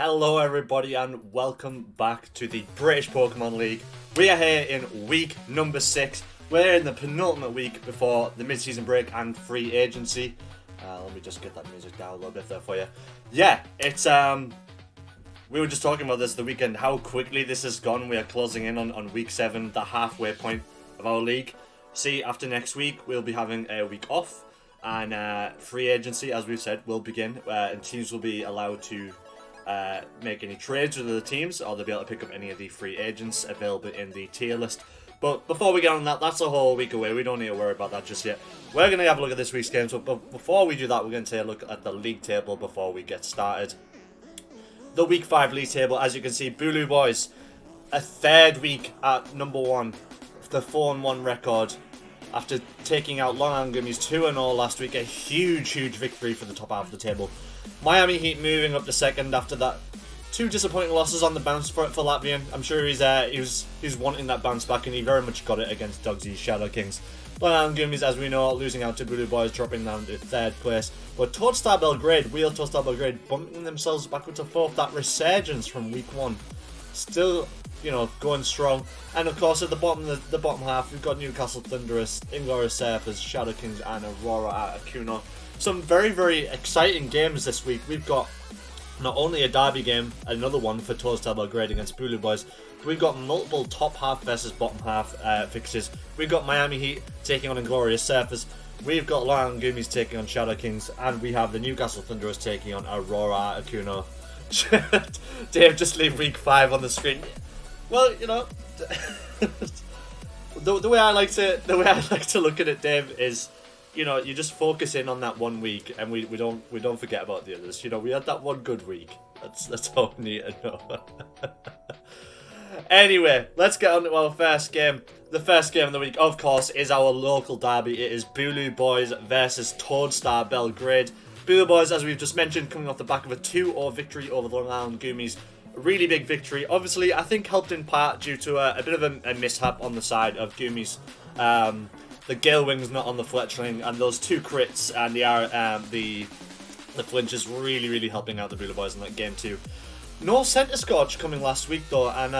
Hello everybody and welcome back to the British Pokemon League. We are here in week number 6. We're in the penultimate week before the mid-season break and free agency. Let me just get that music down a little bit there for you. Yeah, it's we were just talking about this the weekend, how quickly this has gone. We are closing in on week 7, the halfway point of our league. See, after next week, we'll be having a week off. And free agency, as we've said, will begin. And teams will be allowed to make any trades with other teams, or they'll be able to pick up any of the free agents available in the tier list. But before we get on that, that's a whole week away. We don't need to worry about that just yet. We're going to have a look at this week's games. But before we do that, we're going to take a look at the league table before we get started. The week 5 league table, as you can see, Bulu boys, a third week at number 1, the 4-1 record. After taking out Long Island Gummies 2-0 last week, a huge victory for the top half of the table. Miami Heat moving up to second after that. 2 disappointing losses on the bounce for Latvian. I'm sure he's wanting that bounce back, and he very much got it against Dugsy's Shadow Kings. Long Island Gummies, as we know, losing out to Bulu boys, dropping down to 3rd place. But Toed Star Belgrade, Toed Star Belgrade, bumping themselves back up to 4th. That resurgence from week 1. Still, going strong. And of course, at the bottom half, we've got Newcastle Thunderous, Inglorious Surfers, Shadow Kings, and Aurora Articuno. Some very exciting games this week. We've got not only a derby game, another one for Toed Star Belgrade against Bulu boys, but we've got multiple top half versus bottom half fixtures. We've got Miami Heat taking on Inglorious Surfers. We've got Long Island Gummies taking on Shadow Kings, and we have the Newcastle Thunderous taking on Aurora Articuno. Dave, just leave week 5 on the screen. Well, the way I like to look at it, Dave, is you just focus in on that one week, and we don't forget about the others. We had that one good week. That's all we need to know. Anyway, let's get on to our first game. The first game of the week, of course, is our local derby. It is Bulu boys versus Toed Star Belgrade. Bulu boys, as we've just mentioned, coming off the back of a 2-0 victory over the Long Island Gummies. A really big victory. Obviously, I think helped in part due to a bit of a mishap on the side of Gummies. The Gale Wings not on the Fletchling, and those 2 crits and the flinches really helping out the Bulu boys in that game too. No Centre Scorch coming last week though, and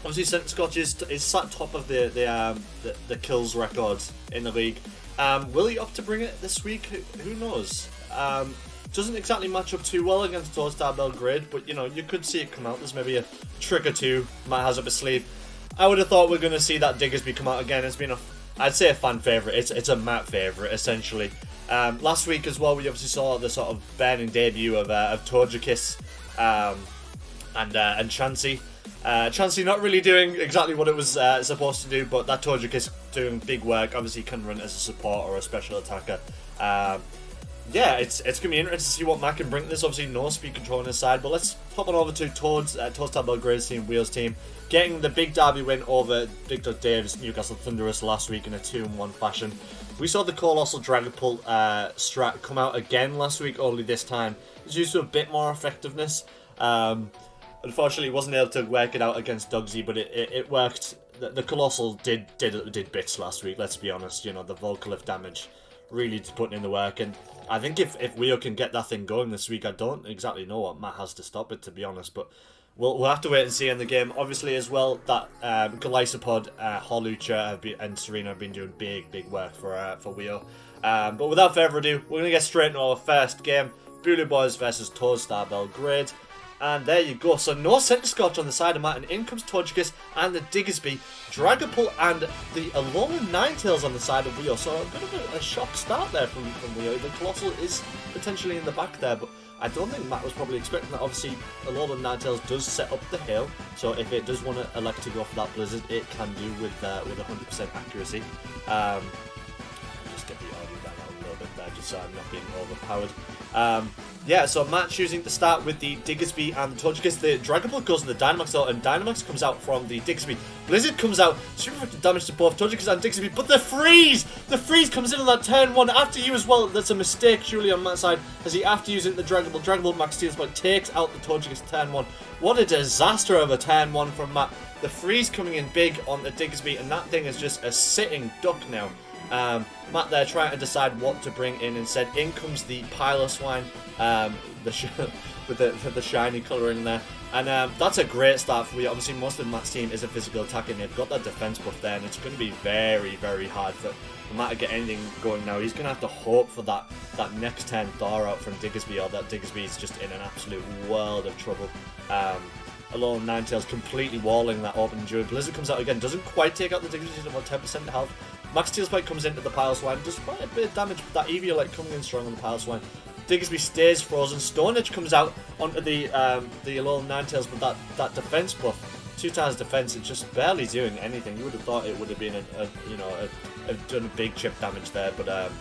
obviously Centre Scorch is sat top of the kills records in the league. Will he opt to bring it this week? Who knows? Doesn't exactly match up too well against Toed Star Belgrade, but you could see it come out. There's maybe a trick or two Matt has up his sleeve. I would have thought we're going to see that Diggersby come out again. It's been I'd say a fan favourite. It's a Matt favourite essentially. Last week as well, we obviously saw the sort of burning debut of Togekiss and Chansey. Chansey not really doing exactly what it was supposed to do, but that Togekiss doing big work. Obviously can run as a support or a special attacker. Yeah, it's going to be interesting to see what Matt can bring to this. Obviously, no speed control on his side, but let's hop on over to Toed Star Belgrade's team, Wheels team, getting the big derby win over Victor Dave's Newcastle Thunderous last week in a 2-1 fashion. We saw the Colossal Dragapult strat come out again last week, only this time it's used to a bit more effectiveness. Unfortunately, wasn't able to work it out against Dugsy, but it worked. The Colossal did bits last week. Let's be honest, the Volcalif damage really putting in the work, and I think if Wheel can get that thing going this week, I don't exactly know what Matt has to stop it, to be honest, but we'll have to wait and see in the game. Obviously as well, that Golisopod, Holucha and Serena have been doing big work for Wheel. But without further ado, we're going to get straight into our first game, Bulu boys versus Toed Star Belgrade. And there you go. So no Centre Scorch on the side of Matt, and in comes Togekiss and the Diggersby, Dragapult and the Alolan Ninetales on the side of Wheel. So a bit of a shock start there from Wheel. The Colossal is potentially in the back there, but I don't think Matt was probably expecting that. Obviously, Alolan Ninetales does set up the hill, so if it does want to elect to go for that Blizzard, it can do with 100% accuracy. Just get the audio down a little bit there, just so I'm not being overpowered. Yeah, so Matt choosing to start with the Diggersby and the Togekiss. The Dragapult goes in the Dynamax out, and Dynamax comes out from the Diggersby. Blizzard comes out, super effective damage to both Togekiss and Diggersby, but the freeze! The freeze comes in on that turn 1 after you as well. That's a mistake surely on Matt's side, as he after using the Dragapult max steals, but takes out the Togekiss turn 1. What a disaster of a turn 1 from Matt. The freeze coming in big on the Diggersby, and that thing is just a sitting duck now. Matt there trying to decide what to bring in. Instead, in comes the Piloswine, with the shiny colouring there. And that's a great start for you. Obviously, most of Matt's team is a physical attack, and they've got that defense buff there, and it's going to be very, very hard for Matt to get anything going now. He's going to have to hope for that next turn Thor out from Diggersby, or that Diggersby is just in an absolute world of trouble. Alone Ninetales completely walling that open duo. Blizzard comes out again, doesn't quite take out the Diggersby, he's about 10% health. Max Steel Spike comes into the Piloswine, does quite a bit of damage with that Eviolite coming in strong on the Piloswine. Diggersby stays frozen. Stone Edge comes out onto the Alolan Ninetales, but that defense buff, 2 times defense, it's just barely doing anything. You would have thought it would have been done a big chip damage there, but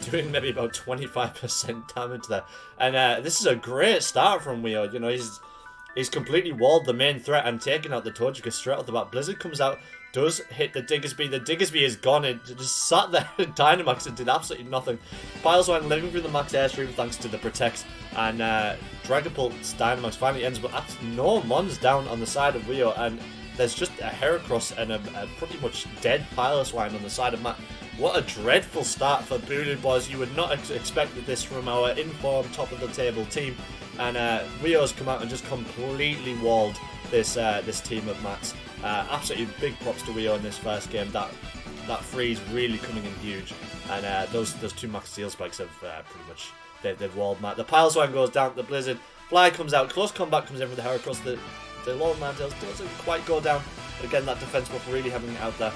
doing maybe about 25% damage there. And this is a great start from Weo. You know, he's completely walled the main threat and taken out the Togekiss straight off the bat. Blizzard comes out, does hit the Diggersby. The Diggersby is gone. It just sat there in Dynamax and did absolutely nothing. Piloswine living through the max airstream thanks to the Protect. And Dragapult's Dynamax finally ends, but that's no Mons down on the side of Weo. And there's just a Heracross and a pretty much dead Piloswine on the side of Matt. What a dreadful start for Bulu, boys. You would not expect this from our informed top-of-the-table team. And Weo's come out and just completely walled this team of Matt's. Absolutely big props to Weo in this first game. That freeze really coming in huge. And those 2 Max Steel Spikes have pretty much they've walled Matt. The Piloswine goes down to the Blizzard. Fly comes out. Close combat comes in with the Heracross. The Alolan Ninetales doesn't quite go down. But again, that defense buff really having it out there.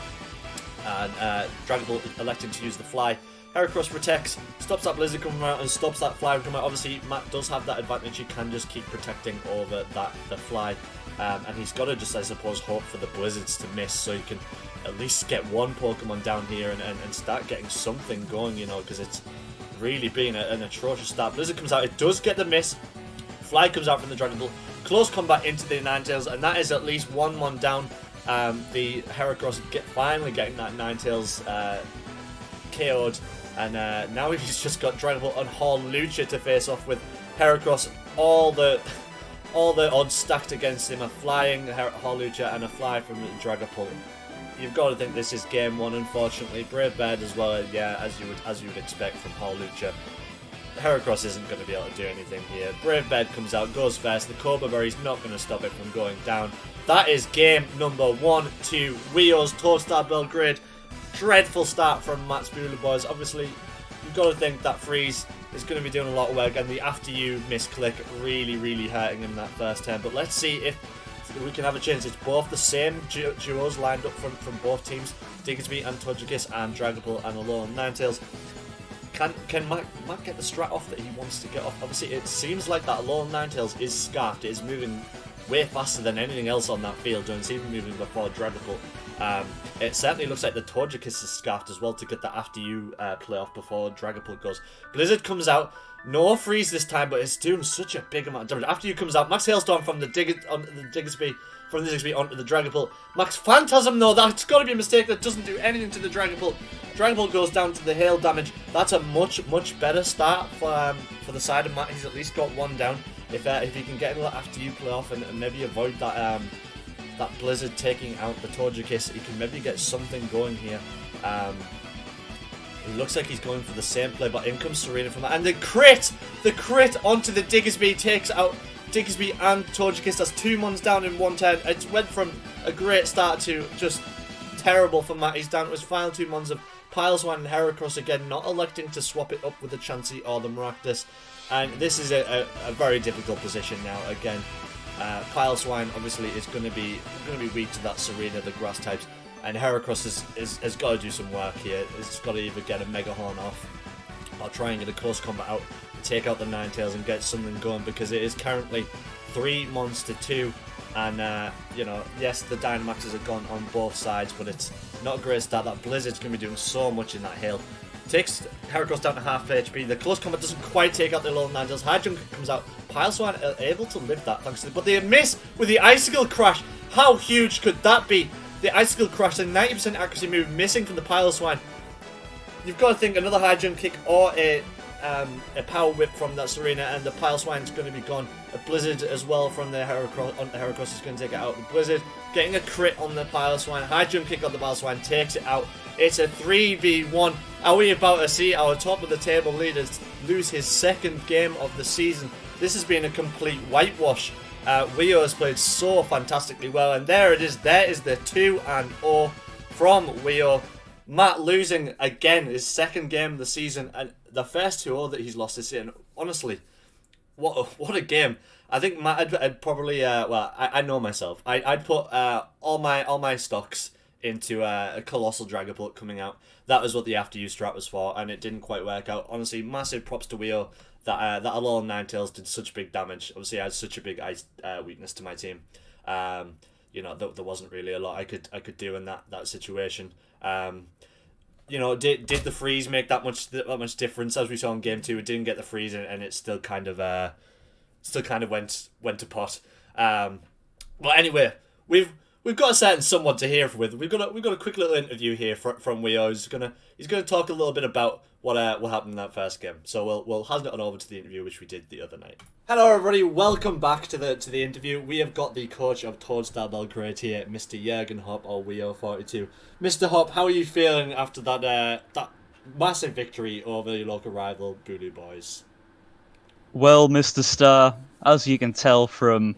And Dragapult electing to use the Fly. Heracross protects, stops that Blizzard coming out, and stops that Fly from coming out. Obviously, Matt does have that advantage. He can just keep protecting over the Fly. And he's got to just, I suppose, hope for the Blizzards to miss so he can at least get one Pokemon down here and start getting something going, you know, because it's really been an atrocious start. Blizzard comes out, it does get the miss. Fly comes out from the Dragon Ball. Close combat into the Ninetales, and that is at least one down. The Heracross finally getting that Ninetales KO'd, and now he's just got Dragon Ball and Hawlucha to face off with. Heracross, all the odds stacked against him, a flying Hawlucha and a fly from Dragapult. You've got to think this is game 1, unfortunately. Brave Bird as well, yeah, as you would expect from Hawlucha. Heracross isn't going to be able to do anything here. Brave Bird comes out, goes first. The Cobra Berry's not going to stop it from going down. That is game number 1 to Weo's Toed Star Belgrade. Dreadful start from Matt's Bulu, boys. Obviously, you've got to think that freeze is going to be doing a lot of work, and the after you misclick really hurting him that first turn. But let's see if we can have a chance. It's both the same duos lined up from both teams, Diggersby and Togekiss, and Dragapult and Alolan Ninetales. Can Matt get the strat off that he wants to get off? Obviously, it seems like that Alolan Ninetales is scarfed. It is moving way faster than anything else on that field, and it's even moving before Dragapult. It certainly looks like the Togekiss is scarfed as well to get that after you play off before Dragapult goes. Blizzard comes out. No freeze this time, but it's doing such a big amount of damage. After you comes out, Max Hailstorm from the Diggersby, from the Diggersby onto the Dragapult. Max Phantasm, though, that's got to be a mistake. That doesn't do anything to the Dragapult. Dragapult goes down to the hail damage. That's a much better start for the side of Matt. He's at least got 1 down. If he can get it after you play off and maybe avoid that that Blizzard taking out the Togekiss, he can maybe get something going here. He looks like he's going for the same play, but in comes Serena from that. And the crit onto the Diggersby takes out Diggersby and Togekiss. That's 2 Mons down in 1 turn. It went from a great start to just terrible for Matt. He's down to his final 2 Mons of Piloswine and Heracross again, not electing to swap it up with the Chansey or the Maractus. And this is a very difficult position now. Again, Piloswine obviously is going to be weak to that Serena, the grass types. And Heracross has got to do some work here. It's got to either get a Mega Horn off or try and get a close combat out, take out the Ninetales and get something going, because it is currently 3 Mons to 2. And, you know, yes, the Dynamaxes are gone on both sides, but it's not a great start. That Blizzard's going to be doing so much in that hail. Takes Heracross down to half HP. The close combat doesn't quite take out the Alolan Ninetales. High Jump comes out. Piloswine are able to live that, thanks to but they miss with the Icicle Crash. How huge could that be? The Icicle Crash, a 90% accuracy move missing from the Piloswine. You've got to think another High Jump kick or a a power whip from that Serena, and the Pileswine's going to be gone. A Blizzard as well from the Heracross. On the Heracross is going to take it out. The Blizzard getting a crit on the Pileswine. High jump kick on the Pileswine takes it out. It's a 3v1. Are we about to see our top of the table leaders lose his second game of the season? This has been a complete whitewash. Wio has played so fantastically well, and there it is. There is the 2-0 from Wio. Matt losing again his second game of the season, and the first 2-0 that he's lost this season. Honestly, what a game! I think Matt, I'd probably well, I know myself. I'd put all my stocks into a Colossal Dragapult coming out. That was what the after use strat was for, and it didn't quite work out. Honestly, massive props to Wio that Alolan Ninetales did such big damage. Obviously, I had such a big ice weakness to my team. You know, there wasn't really a lot I could do in that situation. You know, did the freeze make that much difference? As we saw in game 2, it didn't get the freeze, and it still kind of went to pot. But anyway, we've got a certain someone to hear with. We've got a quick little interview here from Wio. He's gonna talk a little bit about what happened in that first game. So we'll hand it on over to the interview which we did the other night. Hello everybody, welcome back to the interview. We have got the coach of Toed Star Belgrade here, Mr. Jurgen Hop, or Wio42. Mr. Hop, how are you feeling after that massive victory over your local rival Bulu boys? Well, Mr. Star, as you can tell from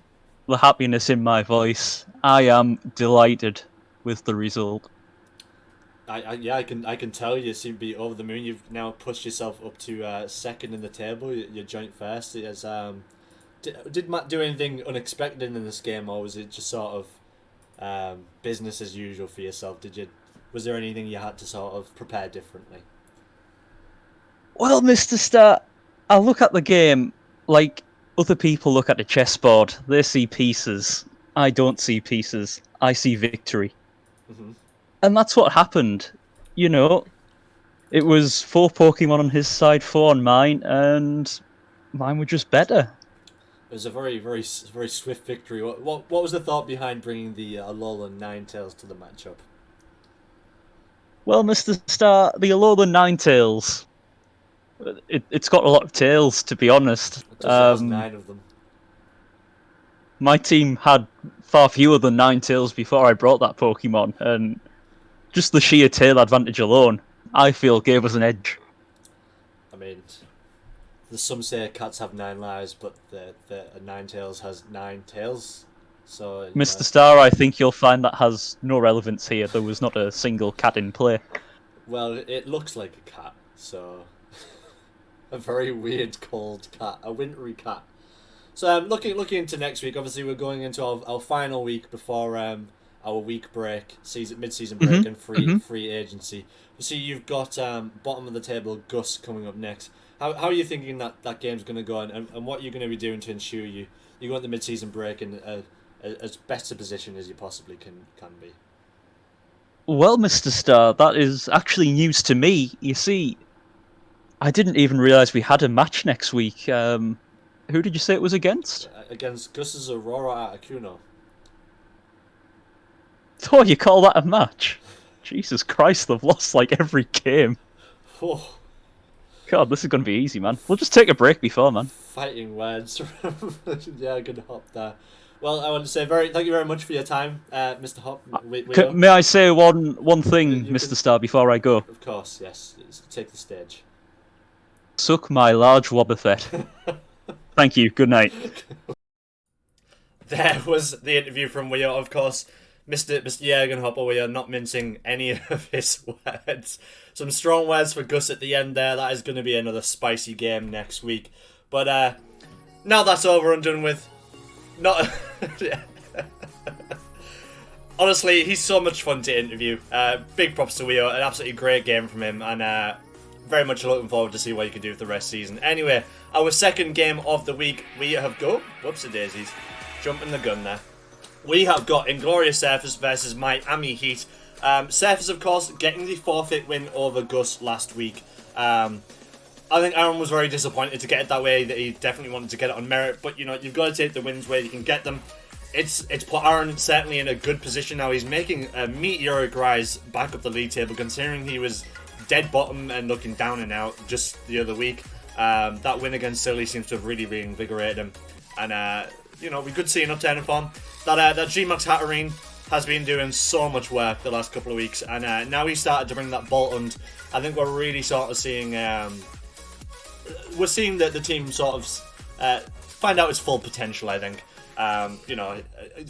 the happiness in my voice, I am delighted with the result. I can tell you seem to be over the moon. You've now pushed yourself up to second in the table. You're joint first. Did Matt do anything unexpected in this game, or was it just sort of business as usual for yourself? Was there anything you had to sort of prepare differently? Well, Mr. Star, I look at the game like other people look at the chessboard. They see pieces. I don't see pieces. I see victory. Mm-hmm. And that's what happened. You know, it was 4 Pokemon on his side, 4 on mine, and mine were just better. It was a very, very, very swift victory. What was the thought behind bringing the Alolan Ninetales to the matchup? Well, Mr. Star, the Alolan Ninetales, it's got a lot of tails, to be honest. It has 9 of them. My team had far fewer than 9 tails before I brought that Pokemon, and just the sheer tail advantage alone, I feel, gave us an edge. I mean, some say cats have 9 lives, but the Ninetales has 9 tails. So, Mr. Star, I think you'll find that has no relevance here. There was not a single cat in play. Well, it looks like a cat, so a very weird cold cat, a wintry cat. So looking into next week, obviously we're going into our final week before our week break, mid-season break, and free agency. So you've got bottom of the table Gus coming up next. How are you thinking that game's going to go, and what you're going to be doing to ensure you go at the mid-season break in as best a position as you possibly can be? Well, Mr. Star, that is actually news to me. You see, I didn't even realise we had a match next week. Who did you say it was against? Against Gus's Aurora at Akuno. Oh, you call that a match? Jesus Christ, they've lost like every game. Oh. God, this is going to be easy, man. We'll just take a break before, man. Fighting words. Yeah, good Hop there. Well, I want to say thank you very much for your time, Mr. Hop. May I say one thing, Mr. Star, before I go? Of course, yes. Take the stage. Suck my large Wobbuffet. Thank you. Good night. There was the interview from Wio, of course. Mr. Jurgen Hopper, we are not mincing any of his words. Some strong words for Gus at the end there. That is going to be another spicy game next week. But now that's over and done with. Not honestly, he's so much fun to interview. Big props to Wio. An absolutely great game from him, and very much looking forward to see what you can do for the rest of the season. Anyway, our second game of the week, we have got... Whoopsie-daisies. Jumping the gun there. We have got Inglorious Surfers versus Miami Heat. Surfers, of course, getting the forfeit win over Gus last week. I think Aaron was very disappointed to get it that way, that he definitely wanted to get it on merit, but you know, you've got to take the wins where you can get them. It's put Aaron certainly in a good position now. He's making a meteoric rise back up the league table, considering he was dead bottom and looking down and out just the other week. That win against Silly seems to have really reinvigorated him. And, you know, we could see an upturn in form. That G-Max Hatterene has been doing so much work the last couple of weeks. And now he's started to bring that bolt, and I think we're really sort of seeing... we're seeing the team sort of find out its full potential, I think. You know,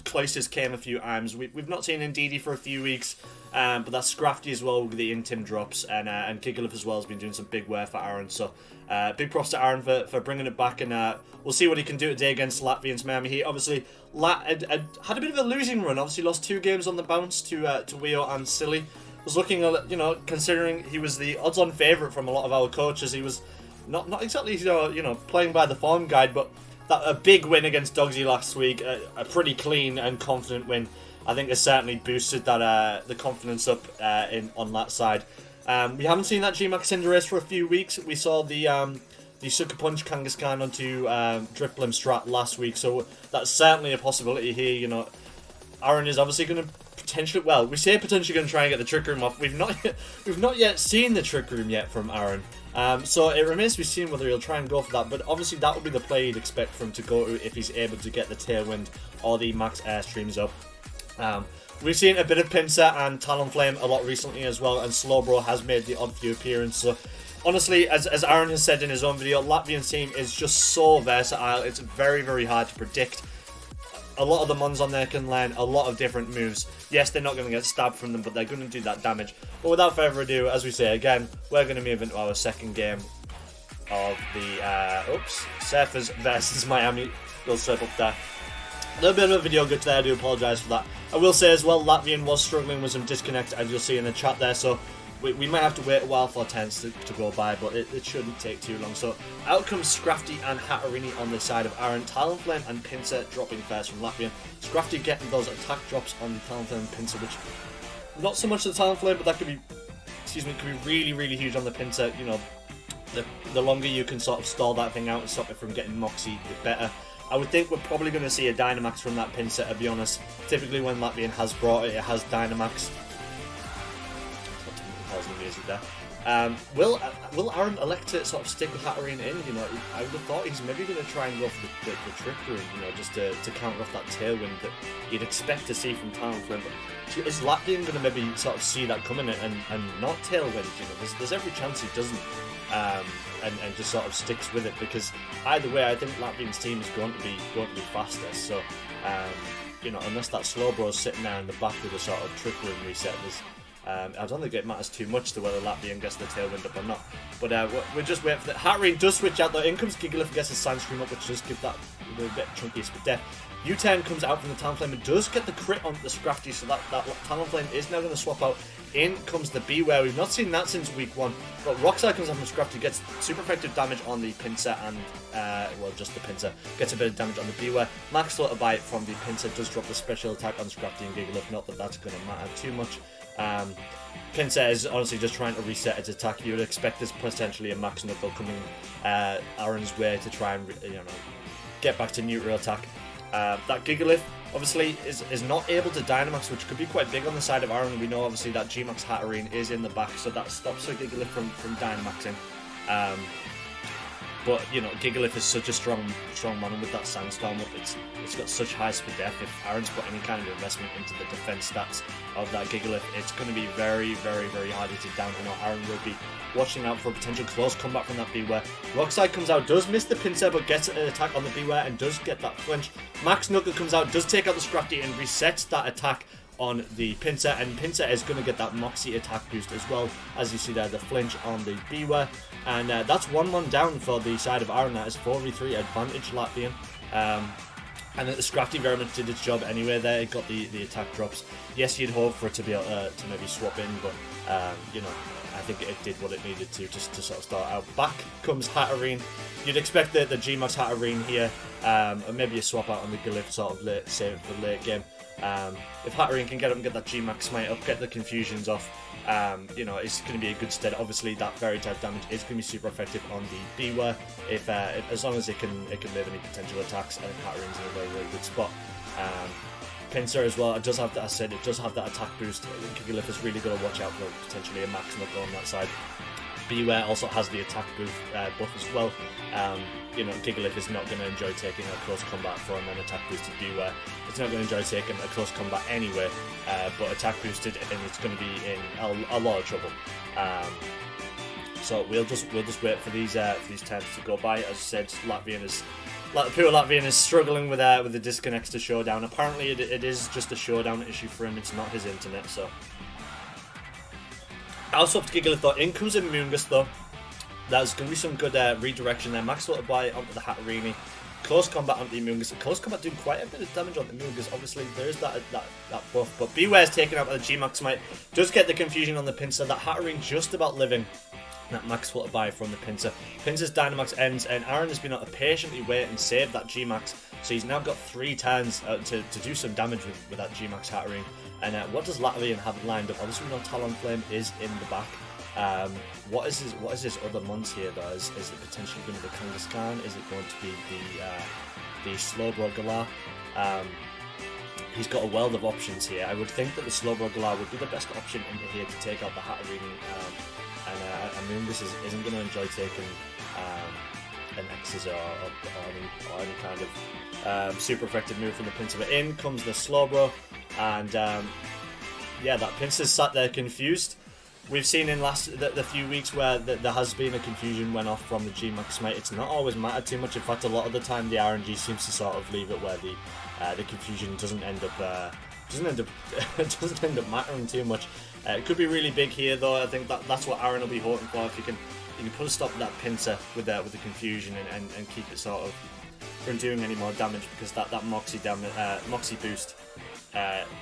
Cloisters came a few times. We've not seen Indeedee for a few weeks, but that's Scrafty as well with the Intim drops, and Gigalith as well has been doing some big work for Aaron. So big props to Aaron for bringing it back, and we'll see what he can do today against Latvians Miami Heat. Obviously, had a bit of a losing run. Obviously, lost 2 games on the bounce to Weo and Silly. Was looking, you know, considering he was the odds-on favourite from a lot of our coaches, he was not exactly you know playing by the form guide, but a big win against Dogsy last week, a pretty clean and confident win, I think has certainly boosted that the confidence up on that side. We haven't seen that G-Max Cinderace for a few weeks. We saw the Sucker Punch Kangaskhan onto Drifblim Strat last week, so that's certainly a possibility here. You know, Aaron is obviously going to potentially, well, we say potentially going to try and get the Trick Room off. We've not yet seen the Trick Room yet from Aaron. So it remains to be seen whether he'll try and go for that, but obviously that would be the play you'd expect for him to go to if he's able to get the Tailwind or the Max Airstreams up. We've seen a bit of Pinsir and Talonflame a lot recently as well, and Slowbro has made the odd few appearance. So honestly, as Aaron has said in his own video, Latvian team is just so versatile. It's very, very hard to predict. A lot of the Mons on there can learn a lot of different moves. Yes, they're not going to get stabbed from them, but they're going to do that damage. But without further ado, as we say again, we're going to move into our second game of the Surfers versus Miami. We'll slip up there. A little bit of a video glitch there, I do apologise for that. I will say as well, Latvian was struggling with some disconnect, as you'll see in the chat there, so we might have to wait a while for turns to go by, but it shouldn't take too long. So out comes Scrafty and Hatterini on the side of Aaron. Talonflame and Pinsir dropping first from Latvian. Scrafty getting those attack drops on the Talonflame and Pinsir, which not so much the Talonflame, but that could be, could be really, really huge on the Pinsir. You know, the longer you can sort of stall that thing out and stop it from getting Moxie, the better. I would think we're probably going to see a Dynamax from that Pinsir, to be honest. Typically when Latvian has brought it, it has Dynamax. Will Aaron elect to sort of stick with Hatterene in? You know, I would have thought he's maybe going to try and go for the Trick Room, you know, just to counter off that Tailwind that you'd expect to see from Talonflame. But is Latvian going to maybe sort of see that coming and not Tailwind? You know, there's every chance he doesn't, and just sort of sticks with it, because either way, I think Latvian's team is going to be faster. So, you know, unless that Slowbro's sitting there in the back with a sort of Trick Room reset, I don't think it matters too much to whether Latvian gets the Tailwind up or not. But we're just waiting for the Hatterene does switch out though. In comes Gigalith, gets his Sandstorm up, which does give that a little bit chunky but death. U-turn comes out from the Talonflame and does get the crit on the Scrafty, so that Talonflame is now going to swap out. In comes the Beware. We've not seen that since week 1. But Rockside comes out from Scrafty, gets super effective damage on the Pinsir and, well, just the Pinsir. Gets a bit of damage on the Beware. Max Slaughter Bite from the Pinsir does drop the special attack on Scrafty and Gigalith. Not that that's going to matter too much. Pinsir is honestly just trying to reset its attack. You would expect there's potentially a Max Knuckle coming Aaron's way to try and get back to neutral attack. That Gigalith obviously is not able to Dynamax, which could be quite big on the side of Aaron. We know obviously that G-Max Hatterene is in the back, so that stops the Gigalith from Dynamaxing. But you know, Gigalith is such a strong mono with that Sandstorm up. It's got such high speed def. If Aaron's put any kind of investment into the defense stats of that Gigalith, it's going to be very, very, very hard to take down. I know Aaron will be watching out for a potential close combat from that Beware. Rockside comes out, does miss the Pinsir, but gets an attack on the Beware and does get that flinch. Max Knuckle comes out, does take out the Scrafty and resets that attack on the Pinsir, and Pinsir is going to get that Moxie attack boost as well, as you see there, the flinch on the Beware. And that's 1-1 down for the side of Aaron. That is 4v3 advantage Latvian. And the Scrafty very much did its job anyway there. It got the attack drops. Yes, you'd hope for it to be able to maybe swap in, but you know, I think it did what it needed to just to sort of start out. Back comes Hatterene. You'd expect the G-Max Hatterene here, or maybe a swap out on the Glyph, sort of save it for the late game. If Hatterene can get up and get that G-Max Smite up, get the confusions off, you know, it's going to be a good stead. Obviously, that Fairy type damage is going to be super effective on the Beware, if as long as it can live any potential attacks, and Hatterene's in a very, very good spot. Pinsir as well, it does have that, as I said, it does have that attack boost. Gigalith is really going to watch out for potentially a Max Knuckle on that side. Beware also has the attack buff as well. You know, Gigalith is not going to enjoy taking a close combat from an attack boosted Beware. It's not going to enjoy taking a close combat anyway, but attack boosted, and it's going to be in a lot of trouble. So we'll just wait for these times to go by. As I said, pure Latvian is struggling with the disconnects to Showdown. Apparently, it is just a Showdown issue for him. It's not his internet. So I'll swap to Gigalith though. In comes Amoonguss though. There's going to be some good redirection there. Max Water Bite onto the Hatterini. Close combat onto the Amoonguss. Close combat doing quite a bit of damage on the Amoonguss. Obviously, there is that buff. But Beware's taken out by the G-Max Smite. Does get the confusion on the Pinsir. That Hatterini just about living that Max Flutter by from the Pinsir. Pinsir's Dynamax ends, and Aaron has been able to patiently wait and save that G-Max. So he's now got 3 turns to do some damage with that G-Max Hatterini. And what does Latvian have lined up? Obviously, we know Talonflame is in the back. What is his other mons here though? Is it potentially going to be the Kangaskhan? Is it going to be the Slowbro Galar? He's got a world of options here. I would think that the Slowbro Galar would be the best option into here to take out the Hatterini. And Amoonguss isn't going to enjoy taking an X's or any kind of super effective move from the Pinsir. But in comes the Slowbro, and yeah, that Pinsir's sat there confused. We've seen in the few weeks where there has been a confusion went off from the G-Max Smite. It's not always mattered too much. In fact, a lot of the time the RNG seems to sort of leave it where the confusion doesn't end up mattering too much. It could be really big here though. I think that's what Aaron will be hoping for. If you can put a stop to that Pinsir with the confusion and keep it sort of from doing any more damage, because that Moxie boost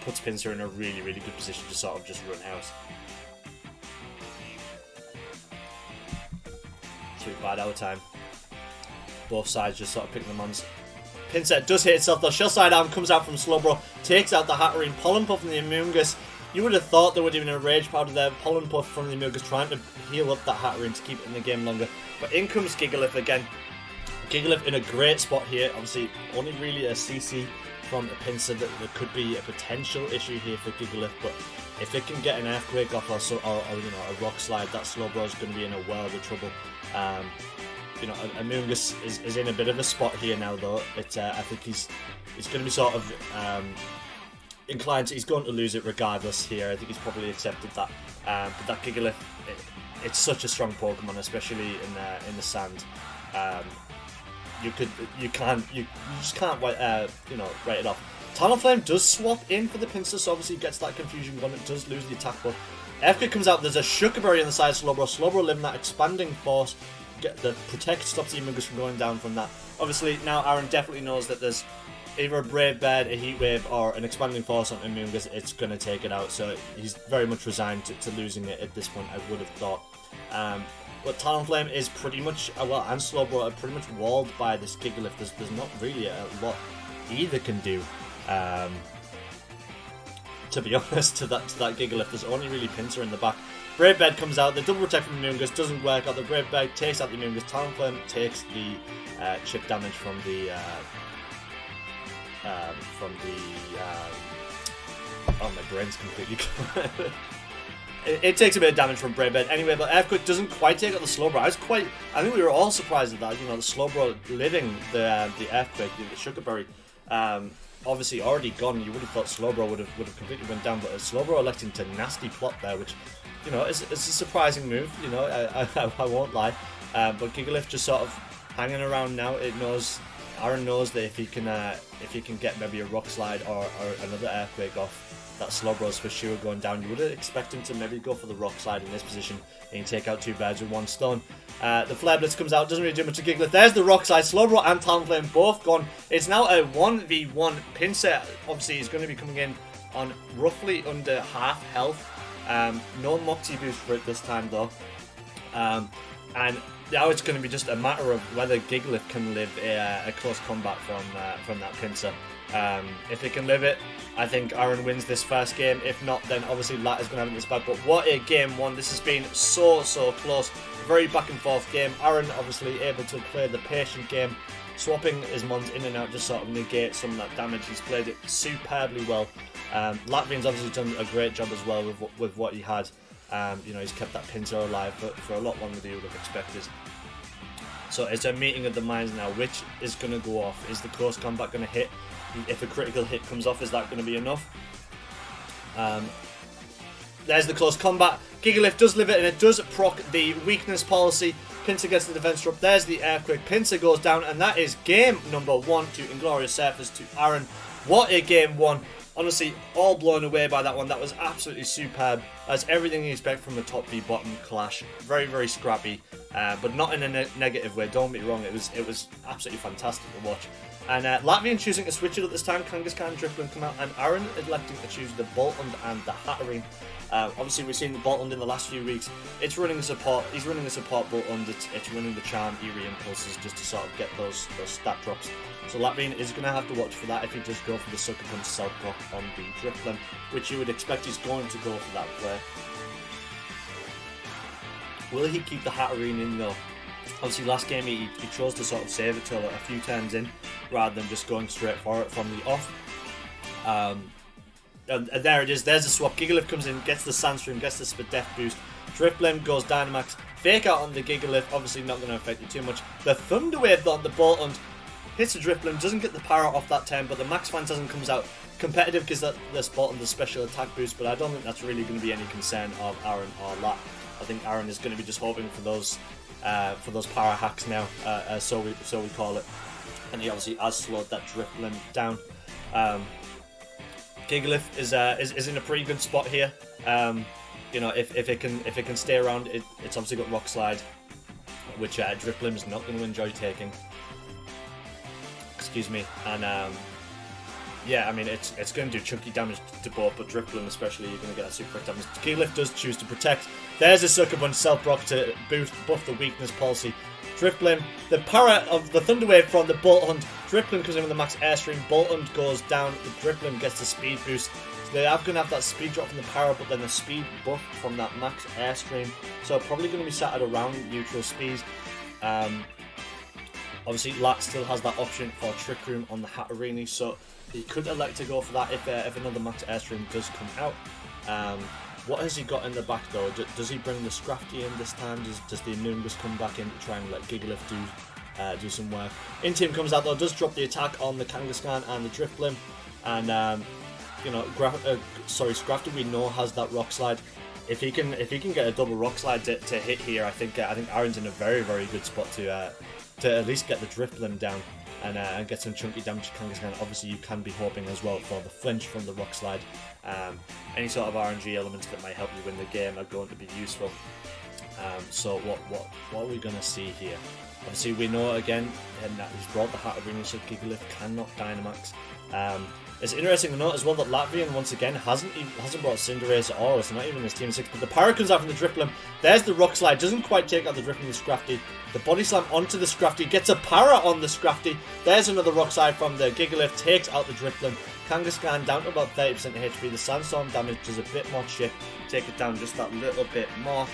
puts Pinsir in a really good position to sort of just run out. Sweet bad out time. Both sides just sort of picking them on. Pinsir does hit itself though. Shell Side Arm comes out from Slowbro, takes out the Hatterini. Pollen Puff from the Amoonguss. You would have thought there would have been a Rage Powder there. Pollen Puff from the Amoonguss trying to heal up that Hatterini to keep it in the game longer. But in comes Gigalith again. Gigalith in a great spot here. Obviously, only really a CC from the Pinsir. That there could be a potential issue here for Gigalith, but if it can get an Earthquake off or a Rock Slide, that Slowbro is going to be in a world of trouble. Amoonguss is in a bit of a spot here now, though. I think he's going to be sort of inclined to, he's going to lose it regardless here. I think he's probably accepted that. But that Gigalith, it's such a strong Pokemon, especially in the sand. You just can't write it off. Talonflame does swap in for the Pinsir, so obviously gets that confusion going. It does lose the attack buff. Earthquake comes out. There's a Shuckerberry on the side of Slowbro. Slowbro living that expanding force. The Protect stops the Amoonguss from going down from that. Obviously, now Aaron definitely knows that there's either a Brave Bird, a Heat Wave, or an expanding force on Amoonguss. It's going to take it out, so he's very much resigned to losing it at this point, I would have thought. But Talonflame is pretty much, and Slowbro are pretty much walled by this Gigalith. There's not really a lot either can do. To be honest, to that Gigalith, there's only really Pinsir in the back. Brave Bird comes out, the double protect from the Amoonguss doesn't work out. The Brave Bird takes out the Amoonguss. Talonflame takes the chip damage from the oh, my brain's completely it takes a bit of damage from Brave Bird anyway, but Earthquake doesn't quite take out the Slowbro. I think we were all surprised at that. The Slowbro living the Earthquake, the Shuckerberry. Obviously already gone. You would have thought Slowbro would have completely went down, but Slowbro electing to nasty plot there, which is a surprising move. I won't lie. But Gigalith just sort of hanging around now. Aaron knows that if he can get maybe a Rock Slide or another Earthquake off, that Slowbro's for sure going down. You would expect him to maybe go for the Rock Slide in this position and take out 2 birds with 1 stone. The Flare Blitz comes out, doesn't really do much to Gigalith. There's the Rock Slide. Slowbro and Talonflame both gone. It's now a 1v1. Pinsir obviously is going to be coming in on roughly under half health. No Moxie boost for it this time though. And now it's going to be just a matter of whether Gigalith can live a close combat from that Pinsir. If it can live it, I think Aaron wins this first game. If not, then obviously Lat is going to have it in this bag. But what a game one. This has been so close. Very back and forth game. Aaron obviously able to play the patient game, swapping his mons in and out, just sort of negate some of that damage. He's played it superbly well. Latvian's obviously done a great job as well with what he had. You know, he's kept that pincer alive for a lot longer than you would have expected. So it's a meeting of the minds now. Which is going to go off? Is the close combat going to hit? If a critical hit comes off, is that going to be enough? There's the close combat. Gigalift does live it, and it does proc the weakness policy. Pincer gets the defense drop. There's the earthquake. Pincer goes down, and that is game number 1 to Inglorious Surfers to Aaron. What a game 1. Honestly, all blown away by that one. That was absolutely superb. That's everything you expect from a top v bottom clash. Very, very scrappy, but not in a negative way. Don't get me wrong. It was absolutely fantastic to watch. And Latvian choosing to switch it at this time. Kangaskhan, Drippling come out, and Aaron electing to choose the Boltund and the Hatterene. Obviously, we've seen the Boltund in the last few weeks. It's running a support. He's running a support Boltund. It's running the Charm, Eerie Impulses just to sort of get those stat drops. So Latvian is going to have to watch for that if he does go for the Sucker Punch Self Block on the Drippling, which you would expect he's going to go for that play. Will he keep the Hatterene in though? Obviously, last game he chose to sort of save it till a few turns in, rather than just going straight for it from the off. And there it is. There's a swap. Gigalift comes in, gets the Sandstream, gets the Spadef boost. Driplim goes Dynamax. Fake out on the Gigalift. Obviously not going to affect you too much. The Thunderwave on the Boltund hits the Driplim. Doesn't get the power off that turn, but the Max Phantasm comes out competitive because this Boltund the special attack boost. But I don't think that's really going to be any concern of Aaron or Lat. I think Aaron is going to be just hoping for those power hacks now, so we call it. And he obviously has slowed that Driplim down. Gigalift is in a pretty good spot here. You know, if it can stay around, it's obviously got Rock Slide, which Driplim's not going to enjoy taking. Excuse me. And yeah, I mean it's going to do chunky damage to both, but Driplim especially, you're going to get that super quick damage. Gigalift does choose to protect. There's a Sucker Punch Self Block to buff the weakness policy. Driplim, the power of the Thunderwave from the Boltund. Driplim comes in with the max airstream. Boltund goes down. The Driplim gets the speed boost. So they are going to have that speed drop from the power, but then the speed buff from that max airstream. So probably going to be sat at around neutral speed. Obviously, Lat still has that option for Trick Room on the Hatterene, so he could elect to go for that if another max airstream does come out. What has he got in the back though? Does he bring the Scrafty in this time? Does the Anungus come back in to try and let Gigalift do some work? In-team comes out though, does drop the attack on the Kangaskhan and the Driplim, and you know, Scrafty we know has that Rock Slide. If he can get a double Rock Slide to hit here, I think Aaron's in a very, very good spot to at least get the Driplim down and get some chunky damage to Kangaskhan. Obviously, you can be hoping as well for the flinch from the Rock Slide. Any sort of RNG elements that might help you win the game are going to be useful. So what are we going to see here? Obviously, we know again that he's brought the Hatterene, so Gigalift cannot Dynamax. It's interesting to note as well that Latvian once again hasn't brought Cinderace at all. It's not even his Team 6, but the power comes out from the Driplim. There's the Rock Slide, doesn't quite take out the Driplim with Scrafty. The Body Slam onto the Scrafty, gets a power on the Scrafty. There's another Rock Slide from the Gigalift, takes out the Driplim. Kangaskhan down to about 30% HP. The Sandstorm damage does a bit more chip, take it down just that little bit more.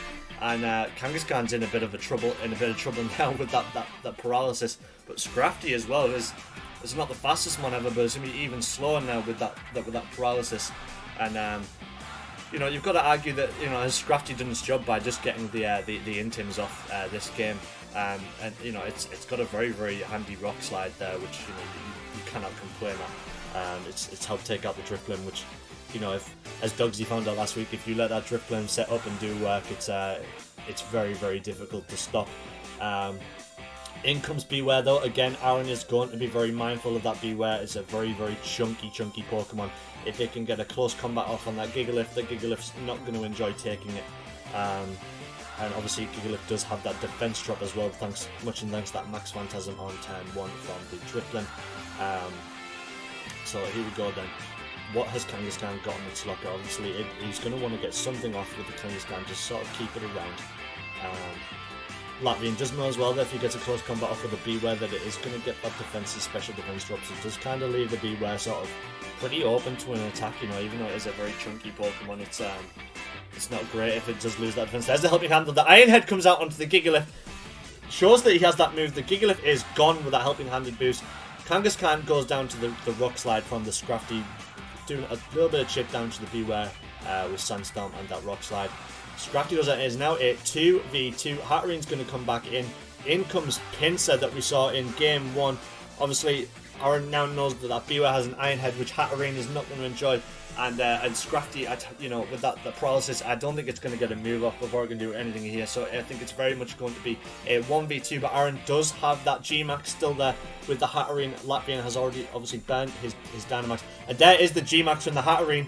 And Kangaskhan's in a bit of trouble now with that paralysis. But Scrafty as well is not the fastest one ever, but it's going to be even slower now with that paralysis. And you know, you've got to argue that, you know, has Scrafty done its job by just getting the Intims off this game. And you know, it's got a very, very handy Rock Slide there, which, you know, you cannot complain at. It's helped take out the Driplim, which, you know, if, as Dogsy found out last week, if you let that Driplim set up and do work, it's very, very difficult to stop. In comes Beware though. Again, Aaron is going to be very mindful of that Beware. It's a very, very chunky Pokemon. If it can get a close combat off on that Gigalift, the Gigalift's not going to enjoy taking it. And obviously Gigalift does have that defense drop as well, much thanks to that Max Phantasm on turn 1 from the Driplim. So here we go then. What has Kangaskhan got in its locker? Obviously he's going to want to get something off with the Kangaskhan, just sort of keep it around. Latvian does know as well that if he gets a close combat off with a Beware, that it is going to get that defensive special defense drops. It does kind of leave the Beware sort of pretty open to an attack, you know, even though it is a very chunky Pokemon. It's not great if it does lose that defense. There's the Helping Hand. The Iron Head comes out onto the Gigalift, shows that he has that move. The Gigalift is gone with that Helping Handed boost. Kangaskhan goes down to the Rock Slide from the Scrafty, doing a little bit of chip down to the Beware with Sandstorm and that Rock Slide. Scrafty does that. It is now a 2v2. Hattering's going to come back in. In comes Pincer that we saw in game 1. Obviously, Aaron now knows that Biwa has an Iron Head, which Hatterene is not going to enjoy. And Scrafty, with that the paralysis, I don't think it's going to get a move off before it can do anything here. So I think it's very much going to be a 1v2. But Aaron does have that G-Max still there with the Hatterene. Latvian has already obviously burned his Dynamax. And there is the G-Max from the Hatterene.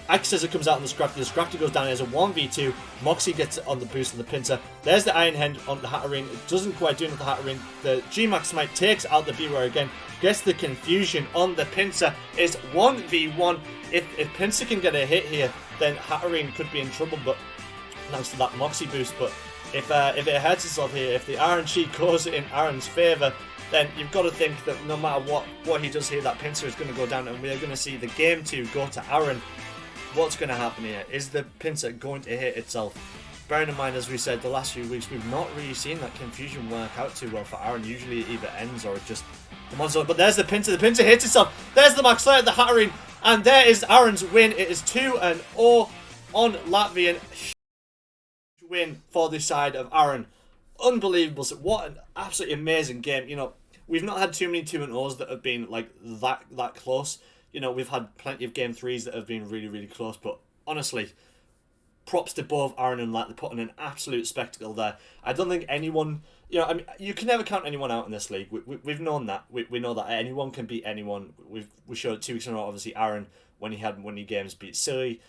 X as it comes out on the Scrafty. The Scrafty goes down as a 1v2. Moxie gets on the boost on the Pincer. There's the Iron Head on the Hatterene. It doesn't quite do it with the Hatterene. The G-Max Smite takes out the Beware again. Gets the confusion on the Pincer. Is 1v1. If Pincer can get a hit here, then Hatterene could be in trouble, but thanks to that Moxie boost. But if it hurts itself here, if the Iron Sheet goes in Aaron's favour, then you've got to think that no matter what he does here, that Pincer is going to go down, and we're going to see the game 2 go to Aaron. What's going to happen here? Is the Pincer going to hit itself? Bearing in mind, as we said, the last few weeks, we've not really seen that confusion work out too well for Aaron. Usually it either ends or it just comes on. But there's the Pincer. The Pincer hits itself. There's the Max Slayer, the Hatterene. And there is Aaron's win. It is 2-0 on Latvian. Huge win for the side of Aaron. Unbelievable. So what an absolutely amazing game. We've not had too many 2-0s that have been like that close. We've had plenty of game 3s that have been really, really close. But honestly, props to both Aaron and Lat. They're putting an absolute spectacle there. I don't think anyone... you can never count anyone out in this league. We've known that. We know that anyone can beat anyone. We showed 2 weeks in a row. Obviously, Aaron, when he had winning games, beat Silly.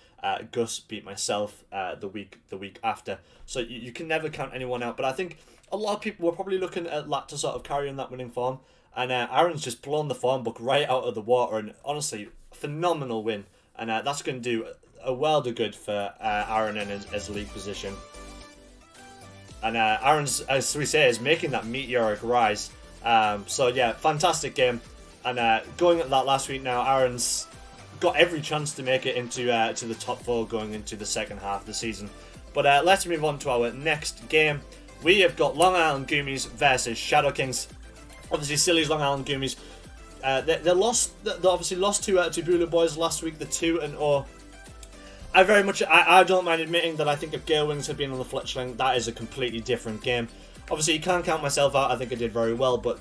Gus beat myself the week after. So you can never count anyone out. But I think a lot of people were probably looking at Lat to sort of carry on that winning form. And Aaron's just blown the form book right out of the water. And honestly, phenomenal win. And that's going to do a world of good for Aaron in his league position. And Aaron's, as we say, is making that meteoric rise. So yeah, fantastic game. And going at that last week now, Aaron's got every chance to make it into to the top 4 going into the second half of the season. But let's move on to our next game. We have got Long Island Goomies versus Shadow Kings. Obviously, Silly's Long Island Goomies. They obviously lost to Bulu boys last week. The 2-0. I don't mind admitting that I think if Gale Wings had been on the Fletchling, that is a completely different game. Obviously, you can't count myself out. I think I did very well, but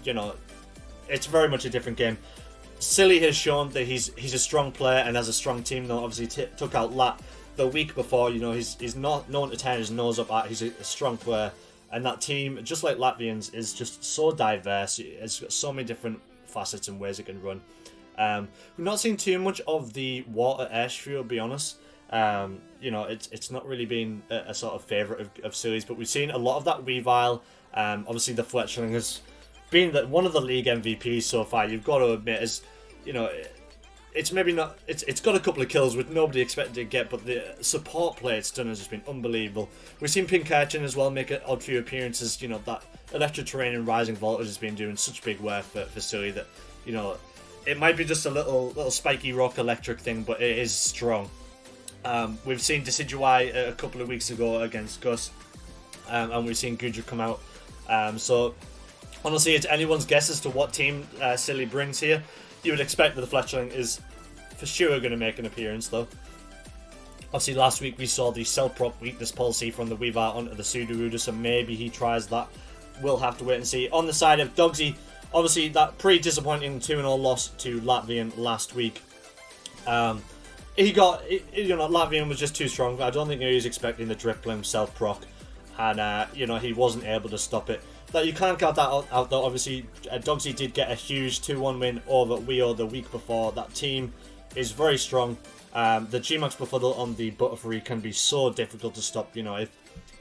it's very much a different game. Silly has shown that he's a strong player and has a strong team. Though obviously took out Lat the week before. He's not known to turn his nose up at. He's a strong player, and that team, just like Latvians, is just so diverse. It's got so many different facets and ways it can run. We've not seen too much of the water airstream, to be honest. It's not really been a sort of favourite of Silly's, but we've seen a lot of that Weavile. Obviously the Fletchling has been one of the league MVPs so far. You've got to admit, it's maybe not. It's got a couple of kills which nobody expected to get, but the support play it's done has just been unbelievable. We've seen Pinkerton as well make an odd few appearances. That Electric Terrain and Rising Voltage has been doing such big work for Silly that it might be just a little spiky rock electric thing, but it is strong. We've seen Decidueye a couple of weeks ago against Gus, and we've seen Gudra come out. So honestly, it's anyone's guess as to what team Silly brings here. You would expect that the Fletchling is for sure going to make an appearance, though. Obviously, last week we saw the Cell Prop weakness policy from the Weavile onto the Sudowoodo, so maybe he tries that. We'll have to wait and see. On the side of Dogsy, obviously that pretty disappointing 2-0 loss to Latvian last week. Latvian was just too strong. I don't think he was expecting the Dripling self-proc, and he wasn't able to stop it. That you can't count that out though. Obviously, Dogsy did get a huge 2-1 win over Weo the week before. That team is very strong. The G-Max Befuddle on the Butterfree can be so difficult to stop. If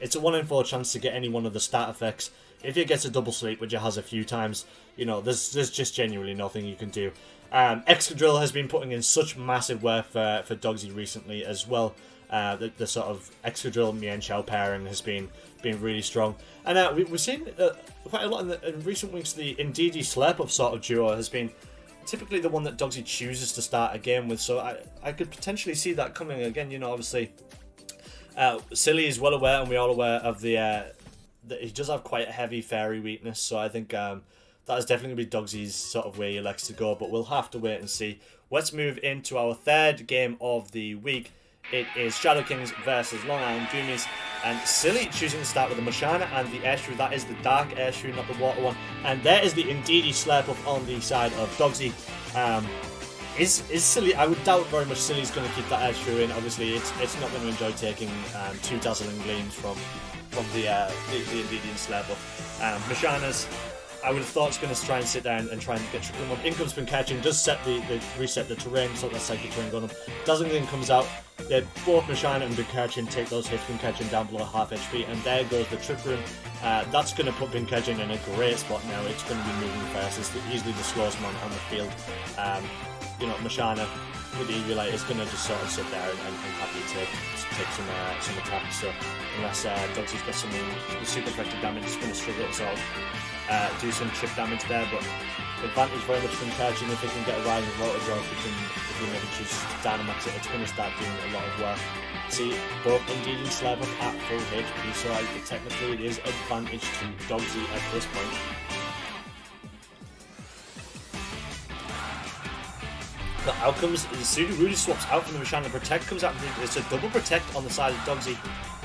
it's a 1 in 4 chance to get any one of the stat effects. If it gets a double sleep, which it has a few times, there's just genuinely nothing you can do. Excadrill has been putting in such massive work for Dogsy recently as well. The sort of Excadrill Mienshao pairing has been really strong, and we've seen quite a lot in recent weeks. The Indeedee Slurpuff sort of duo has been typically the one that Dogsy chooses to start a game with, so I could potentially see that coming again. Obviously Silly is well aware, and we're all aware of that he does have quite a heavy fairy weakness, so I think that is definitely going to be Dogsy's sort of way he likes to go, but we'll have to wait and see. Let's move into our third game of the week. it is Shadow Kings versus Long Island Doomies. And Silly choosing to start with the Mashana and the Airshrew. That is the Dark Airshrew, not the Water one. And there is the Indeedee Slurpuff on the side of Dogsy. Is Silly? I would doubt very much Silly's going to keep that Airshrew in. Obviously, it's not going to enjoy taking 2 Dazzling Gleams from the Indeedee Slurpuff. Mashana's, I would have thought it's going to try and sit down and try and get Trickle up. Income's been catching, does reset the terrain, so that Psychic Terrain going up. Dazzling Gleam comes out. They both Mashana and Pinketchin take those hits, Pinketchin down below half HP, and there goes the Trick Room. That's going to put Pinketchin in a great spot now. It's going to be moving fast. It's easily the slowest man on the field. Mashana with the Eviolite is going to just sort of sit there and happily take some attacks. So unless Dogsy's got some super effective damage, it's going to struggle to sort of do some chip damage there. But advantage very much from Pinketchin. If he can get a rising rotor draw, if he maybe chooses to Dynamax it, it's going to start doing a lot of work. See, both Indeedee and Slurpuff at full HP, so technically it is advantage to Dogsy at this point. The outcomes is Sudowoodo swaps out from the Mashana. Protect comes out. It's a double Protect on the side of Dogsy.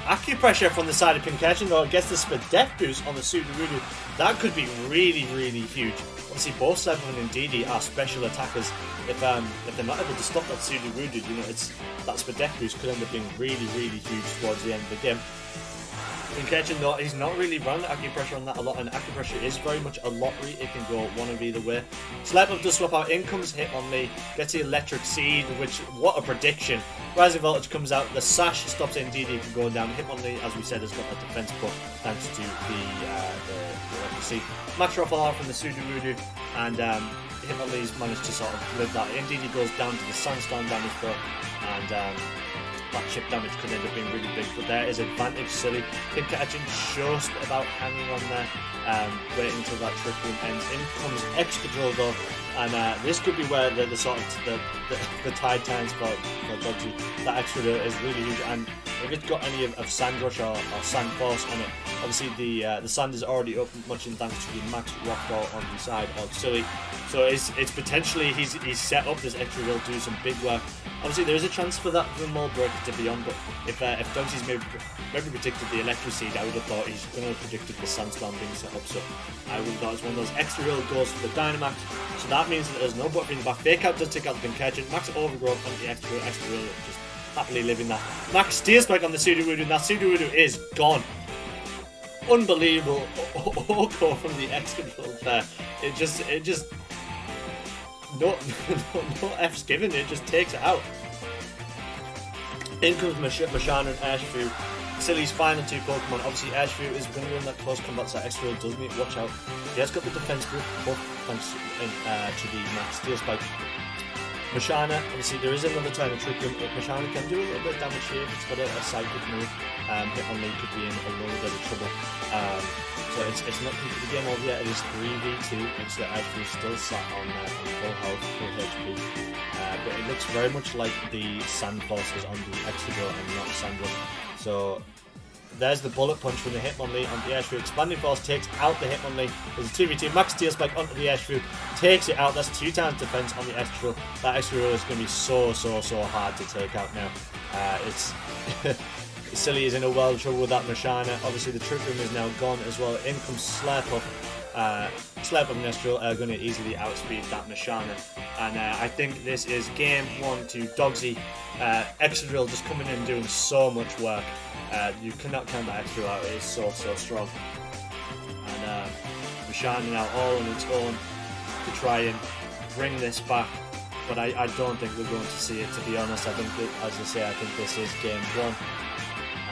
Acupressure from the side of Pinketchin, though, gets the Speed Death boost on the Sudowoodo. That could be really, really huge. Obviously, both Slurpuff and Indeedee are special attackers. If they're not able to stop that Sudowoodo, that Speed Death boost could end up being really, really huge towards the end of the game. Pinketchin, though, he's not really run Acupressure on that a lot, and Acupressure is very much a lottery. It can go one of either way. Slurpuff does swap out. In comes Hitmonlee, gets the Electric Seed, which, what a prediction. Rising Voltage comes out, the Sash stops Indeedee from going down. Hitmonlee, as we said, has got a defense buff thanks to the Electric Seed. Max Ruffle from the Sudowoodo, and Hitmonlee's managed to sort of live that. Indeedee goes down to the Sandstorm damage though, and that chip damage could end up being really big, but there is advantage Silly. Pinketchin just about hanging on there, waiting until that Trick Room ends. In comes Excadrill though, and this could be where the tide times for Dogsy. That Excadrill is really huge, and if it's got any of Sand Rush or Sand Force on it, obviously the sand is already up, much in thanks to the Max Rockball on the side of Silly. So it's potentially he's set up this Excadrill to do some big work. Obviously, there is a chance for that Mold Breaker to be on, but if Dogsy's maybe predicted the Electric Seed, I would have thought he's going to have predicted the Sandstorm being set up. So I would have thought it's one of those Excadrill goes for the Dynamax. So that means that there's no button in the back. Fake Out does take out the Pinketchin. Max Overgrowth on the Excadrill just happily living that. Max Steel Spike on the Sudowoodo, and that Sudowoodo is gone. Unbelievable Oko from the Excadrill there. It just no F's given, it just takes it out. In comes Mashana and Airshrew. Silly's final two Pokemon. Obviously, Airshrew is going to be in that close combat, so Excadrill does need to watch out. He has got the defense buff thanks to the Max Steel Spike. Mashana, obviously there is another time to Trick Room. Mashana can do a little bit of damage here if it's got a Psychic move. Hitmonlee could be in a little bit of trouble. So it's not completely the game over yet. It is 3v2, which the Airshrew still sat on full health, full HP. But it looks very much like the Sand Force is on the Excadrill and not Sand Rush. So there's the Bullet Punch from the Hitmonlee on the Airshrew. Expanding Force takes out the Hitmonlee. There's a 2v2. Max Steel Spike onto the Airshrew. Takes it out. That's 2 times defense on the Excadrill. That Excadrill is going to be so hard to take out now. It's Silly is in a world of trouble with that Mashana. Obviously the Trick Room is now gone as well. In comes Slurpuff. Slurpuff and Excadrill are going to easily outspeed that Mashana. And I think this is game 1 to Dogsy. Excadrill just coming in and doing so much work. You cannot count that Excadrill out. It is so strong. And Mashana now all on its own to try and bring this back. But I don't think we're going to see it, to be honest. I think that, as I say, I think this is game 1.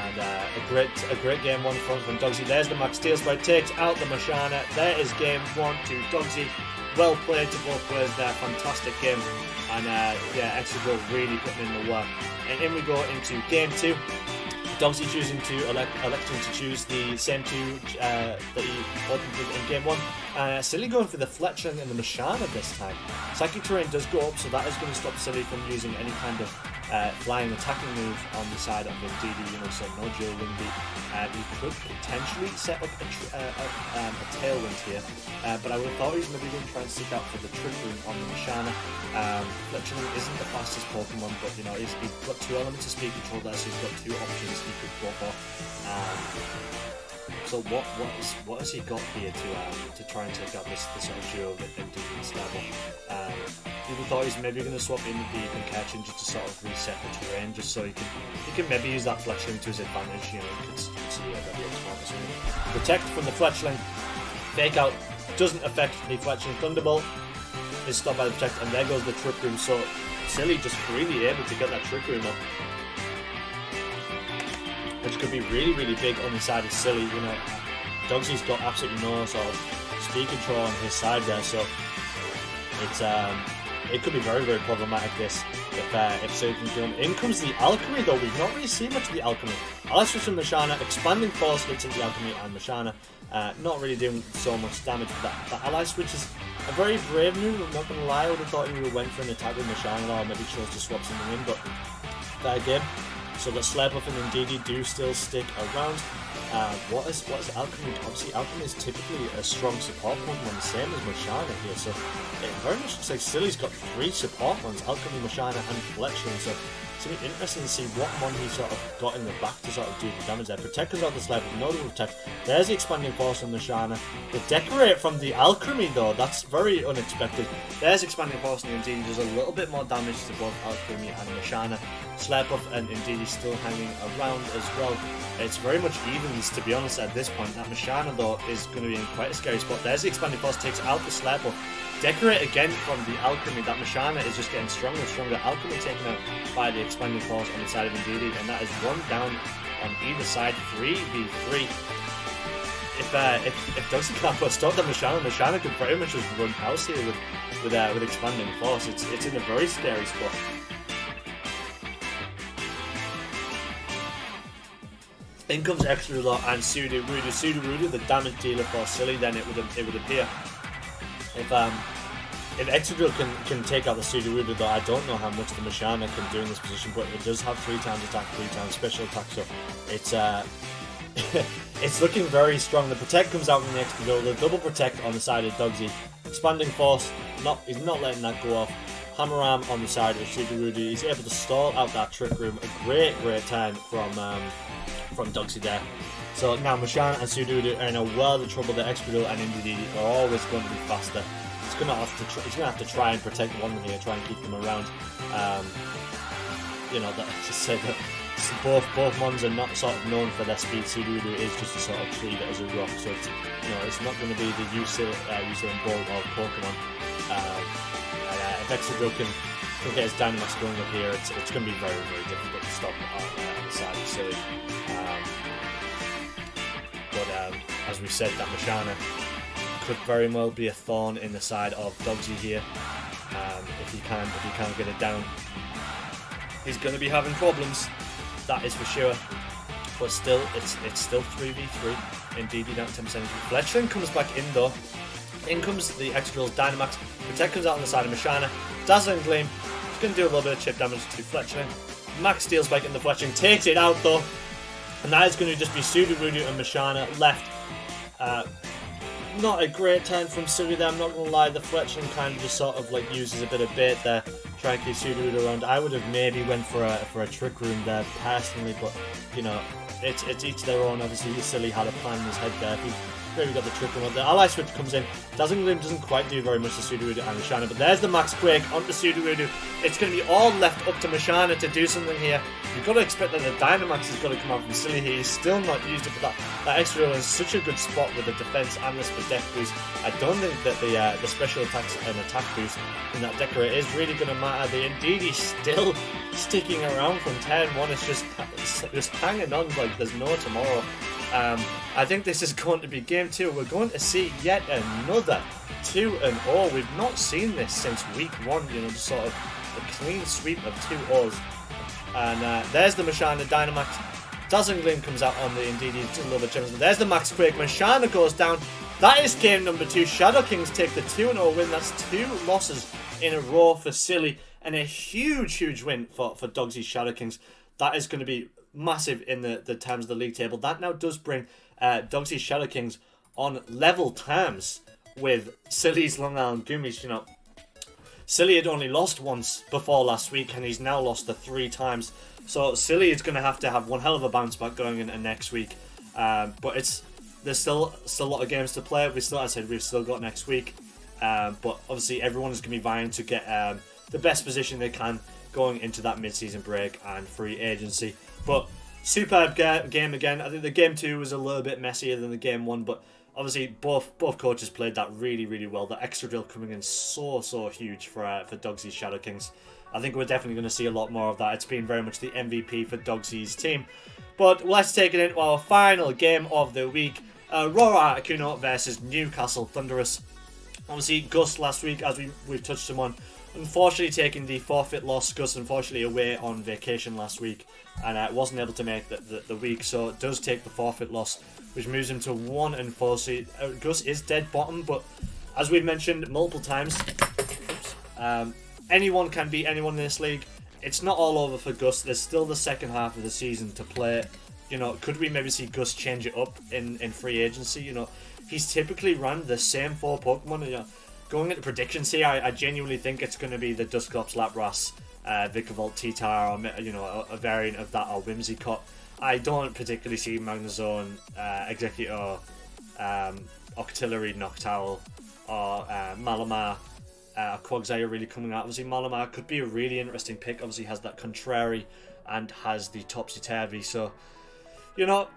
And a great game 1 from Dogsy. There's the Max Steel Spike, takes out the Mashana. There is game 1 to Dogsy. Well played to both players there, fantastic game. And Excadrill really putting in the work. And in we go into game 2. Dogsy choosing to electing to choose the same two that he opened with in game 1. Silly going for the Fletchling and the Mashana this time. Psychic Terrain does go up, so that is going to stop Silly from using any kind of flying attacking move on the side of Indeedee, so no Jill Wingbeat. You could potentially set up a tailwind here. But I would have thought he's maybe going to try and stick out for the Trick Room on the Mashana. Fletchling isn't the fastest Pokemon, but you know, he's got 2 elements of speed control there, so he's got 2 options he could go for. So what has he got here to try and take out this sort of duo of Indeedee level? People thought he's maybe going to swap in the Catching just to sort of reset the terrain, just so he can maybe use that Fletchling to his advantage. You know, you could see that he has Protect from the Fletchling. Fake Out doesn't affect the Fletchling. Thunderbolt is stopped by the Protect, and there goes the Trick Room. So Silly just really able to get that Trick Room up, which could be really, really big on the side of Silly. You know, Dogsy's got absolutely no sort of speed control on his side there, so it could be very, very problematic this if Silly can kill him. In comes the Alchemy though. We've not really seen much of the Alchemy. Ally Switch from Mashana, Expanding Force hits into the Alchemy and Mashana. Not really doing so much damage, but that Ally Switch is a very brave move. I'm not gonna lie. I would have thought he would have went for an attack with Mashana, or maybe chose to swap something in, but fair game. So the Slurpuff and Indeedee do still stick around. What is Alchemy? Obviously, Alchemy is typically a strong support Pokemon, the same as Mashana here. So it very much looks like Silly's got 3 support ones: Alchemy, Mashana, and Fletchling. So it's going to be interesting to see what one he sort of got in the back to sort of do the damage there. Protect comes out the Slurpuff, no double Protect. There's the Expanding Force from Mashana. The Decorate from the Alchemy though, that's very unexpected. There's Expanding Force and Indeedee does a little bit more damage to both Alchemy and Mashana. Slurpuff and Indeedee still hanging around as well. It's very much evens, to be honest, at this point. That Mashana though is going to be in quite a scary spot. There's the Expanding Force, takes out the Slurpuff. Decorate again from the Alchemy. That Mashana is just getting stronger and stronger. Alchemy taken out by the Expanding Force on the side of Indeedee, and that is 1 down on either side. 3v3. If Dusty can't stop the Mashana could very much just run house here with Expanding Force. It's in a very scary spot. In comes Extra and Sudowoodo. Sudowoodo, the damage dealer for Silly, then it would appear. If Excadrill can take out the Sudowoodo though, I don't know how much the Mashana can do in this position, but it does have 3 times attack, 3 times special attack, so it's it's looking very strong. The Protect comes out from the Excadrill, the double Protect on the side of Dogsy. Expanding Force, he's not letting that go off. Hammer Arm on the side of Sudowoodo. He's able to stall out that Trick Room. A great turn from Dogsy there. So now Mashana and Sudowoodo are in a world of trouble. The Excadrill and Indeedee are always going to be faster. He's going to have to try and protect one here, try and keep them around. You know, just say that both ones are not sort of known for their speed. Sudowoodo is just to sort of treat it as a rock, so it's not going to be the Usain Bolt of Pokemon. If Excadrill can get his Dynamax going up here, it's going to be very, very difficult to stop on the side of Silly. But as we said, that Mashana could very well be a thorn in the side of Dogsy here. If he can't get it down, he's going to be having problems. That is for sure. But still, it's still 3v3. Indeedee down to 10%. Fletchling comes back in though. In comes the Excadrill's Dynamax. Protect comes out on the side of Mashana. Dazzling Gleam. He's going to do a little bit of chip damage to Fletchling. Max Steel Spike in the Fletchling. Takes it out though. And that is going to just be Sudowoodo and Mashana left. Not a great turn from Silly there, I'm not going to lie. The Fletchling kind of just sort of like uses a bit of bait there, trying to keep Sudowoodo around. I would have maybe went for a Trick Room there personally, but you know, it's each their own. Obviously, Silly had a plan in his head there. He maybe got the Trick Room up there. Ally Switch comes in. Dazzling Gleam doesn't quite do very much to Sudowoodo and Mashana, but there's the Max Quake onto Sudowoodo. It's going to be all left up to Mashana to do something here. You've got to expect that the Dynamax has got to come out from Silly here. He's still not used it, but that extra is such a good spot with the defense and the Def boost. I don't think that the special attacks and attack boost in that Decorate is really going to matter. The Indeedee still sticking around from 10-1. It's just hanging on like there's no tomorrow. I think this is going to be game 2. We're going to see yet another 2-0. We've not seen this since week 1. You know, just sort of a clean sweep of 2-0s. And there's the Mashana Dynamax. Dazzling Gleam comes out on the Indeedee, just a little bit generous. There's the Max Quake. Mashana goes down. That is game number 2. Shadow Kings take the 2-0 win. That's 2 losses in a row for Silly, and a huge win for Dogsy's Shadow Kings. That is going to be massive in the terms of the league table. That now does bring Dogsy's Shadow Kings on level terms with Silly's Long Island Goomies. You know, Silly had only lost once before last week, and he's now lost the 3 times. So Silly is going to have one hell of a bounce back going into next week. But there's still a lot of games to play. As I said, we've still got next week. But obviously everyone is going to be vying to get the best position they can going into that mid-season break and free agency. But superb game again. I think the game 2 was a little bit messier than the game 1, but obviously both coaches played that really, really well. The extra drill coming in so huge for Dogsy's Shadow Kings. I think we're definitely going to see a lot more of that. It's been very much the MVP for Dogsy's team. But let's take it into our final game of the week. Aurora Akuno versus Newcastle Thunderous. Obviously, Gus last week, as we've touched him on, unfortunately taking the forfeit loss. Gus unfortunately away on vacation last week and wasn't able to make the week, so it does take the forfeit loss, which moves him to 1-4. So Gus is dead bottom, but as we've mentioned multiple times, anyone can beat anyone in this league. It's not all over for Gus. There's still the second half of the season to play. You know, could we maybe see Gus change it up in free agency? You know, he's typically run the same 4 Pokemon. You know, going into predictions here, I genuinely think it's going to be the Dusclops, Lapras, Vikavolt, T-Tar, or, you know, a variant of that, or Whimsicott. I don't particularly see Magnezone, Exeggutor, Octillery, Noctowl, or Malamar, Quagsire really coming out. Obviously, Malamar could be a really interesting pick. Obviously, has that Contrary and has the Topsy-Turvy. So, you know,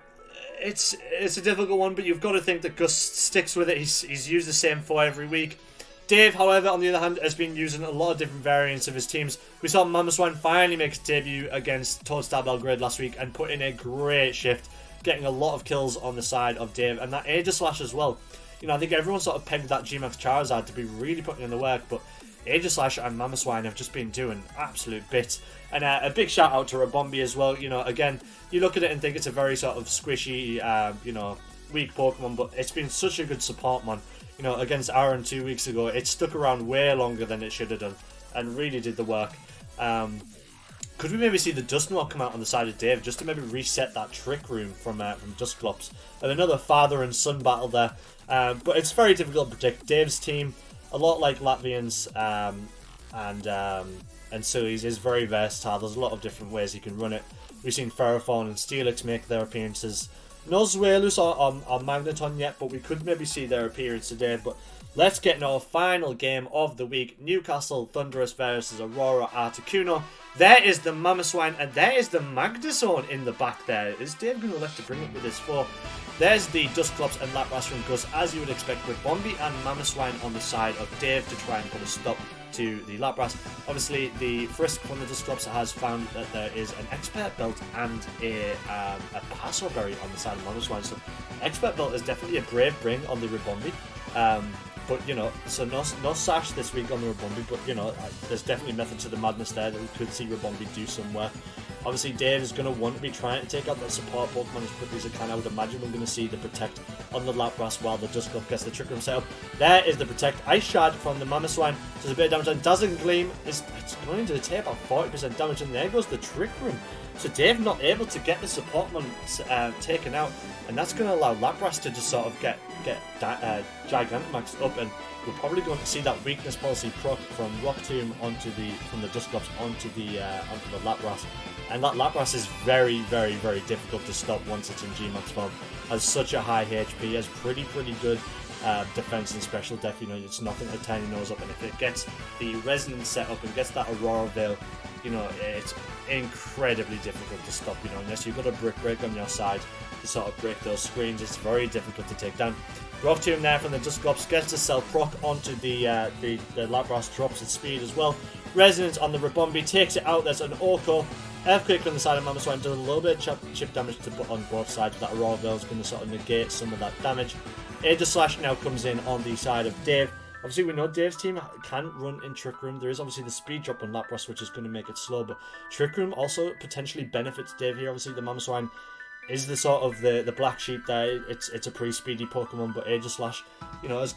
it's a difficult one, but you've got to think that Gus sticks with it. He's used the same 4 every week. Dave, however, on the other hand, has been using a lot of different variants of his teams. We saw Mamoswine finally make his debut against Toed Star Belgrade last week and put in a great shift, getting a lot of kills on the side of Dave, and that Aegislash as well. You know, I think everyone sort of pegged that Gmax Charizard to be really putting in the work, but Aegislash and Mamoswine have just been doing absolute bits. And a big shout out to Rabombi as well. You know, again, you look at it and think it's a very sort of squishy, you know, weak Pokemon, but it's been such a good support mon. You know, against Aaron 2 weeks ago, it stuck around way longer than it should have done and really did the work. Could we maybe see the Dusknoir come out on the side of Dave just to maybe reset that Trick Room from Dusclops? And another father and son battle there. But it's very difficult to predict. Dave's team, a lot like Latvians and Silly's, is very versatile. There's a lot of different ways he can run it. We've seen Ferrothorn and Steelix make their appearances. No Zweilous or Magneton yet, but we could maybe see their appearance today. But let's get into our final game of the week. Newcastle Thunderous versus Aurora Articuno. There is the Mamoswine and there is the Magnezone in the back there. Is Dave going to left to bring it with his 4? There's the Dusclops and Lapras from Gus, as you would expect, with Bombi and Mamoswine on the side of Dave to try and put a stop to the Lapras. Obviously, the Frisk from the Dusclops has found that there is an Expert Belt and a Passo Berry on the side of Mamoswine. So, Expert Belt is definitely a brave bring on the Ribombi. But, you know, so no Sash this week on the Rabombi, but, you know, there's definitely method to the madness there that we could see Rabombi do somewhere. Obviously, Dave is going to want to be trying to take out that support Pokemon as quickly as he can. I would imagine we're going to see the Protect on the Lapras while the Dusclops gets the Trick Room set up. There is the Protect. Ice Shard from the Mamoswine. So there's a bit of damage. And Dazzling Gleam is going to take about 40% damage. And there goes the Trick Room. So Dave not able to get the support one taken out, and that's going to allow Lapras to just sort of get Gigantamax up, and we're probably going to see that weakness policy proc from Rock Tomb from the Dusclops onto the Lapras, and that Lapras is very, very, very difficult to stop once it's in Gmax form. Has such a high HP, has pretty good defense and special def. You know, it's nothing a tiny nose up, and if it gets the resonance set up and gets that Aurora Veil, you know, it's incredibly difficult to stop. You know, unless you've got a Brick Break on your side to sort of break those screens, it's very difficult to take down. Rock Tomb there from the Dusclops gets to sell proc onto the Lapras, drops its speed as well. Resonance on the Rabombi takes it out. There's an Orco. Earthquake on the side of Mamoswine does a little bit of chip damage to put on both sides. That Aurora Veil is going to sort of negate some of that damage. Aegislash now comes in on the side of Dave. Obviously, we know Dave's team can run in Trick Room. There is obviously the speed drop on Lapras, which is going to make it slow, but Trick Room also potentially benefits Dave here. Obviously, the Mamoswine is the sort of the black sheep there. It's a pretty speedy Pokemon, but Aegislash, you know, it's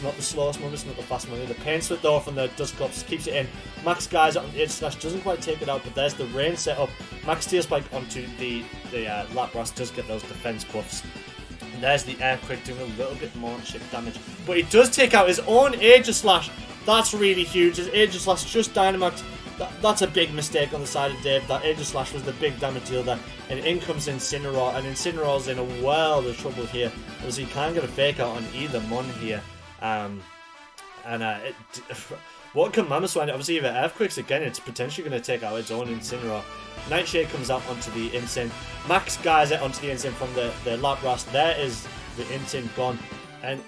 not the slowest one, it's not the fast one. The Pain Split though from the Dusclops keeps it in. Max Geyser on Aegislash doesn't quite take it out, but there's the rain set up. Max Steel Spike onto the Lapras does get those defense buffs. there's the Earthquake doing a little bit more chip damage. But he does take out his own Aegislash. That's really huge. His Aegislash just Dynamax. That's a big mistake on the side of Dave. That Aegislash was the big damage deal there. And in comes Incineroar. And Incineroar's in a world of trouble here. Obviously, he can't get a fake out on either Mon here. What can Mamoswine? Obviously, if it Earthquakes again, it's potentially going to take out its own Incineroar. Nightshade comes out onto the Incin. Max guys it onto the Incin from the Lapras. There is the Incin gone. And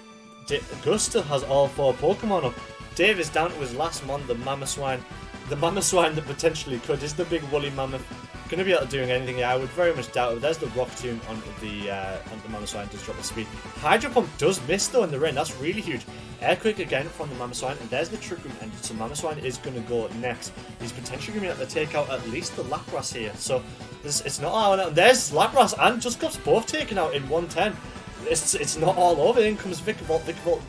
Gus still has all 4 Pokemon up. Dave is down to his last Mon, the Mamoswine. The Mamoswine that potentially could. Is the big woolly mammoth going to be able to do anything? Yeah, I would very much doubt it. There's the Rock Tomb on the Mamoswine, does drop the speed. Hydro Pump does miss though in the rain. That's really huge. Earthquake again from the Mamoswine, and there's the Trick Room ended. So Mamoswine is going to go next. He's potentially going to be able to take out at least the Lapras here. So it's not all out. There's Lapras and Dusclops both taken out in 110. It's not all over. In comes Vikavolt. Vikavolt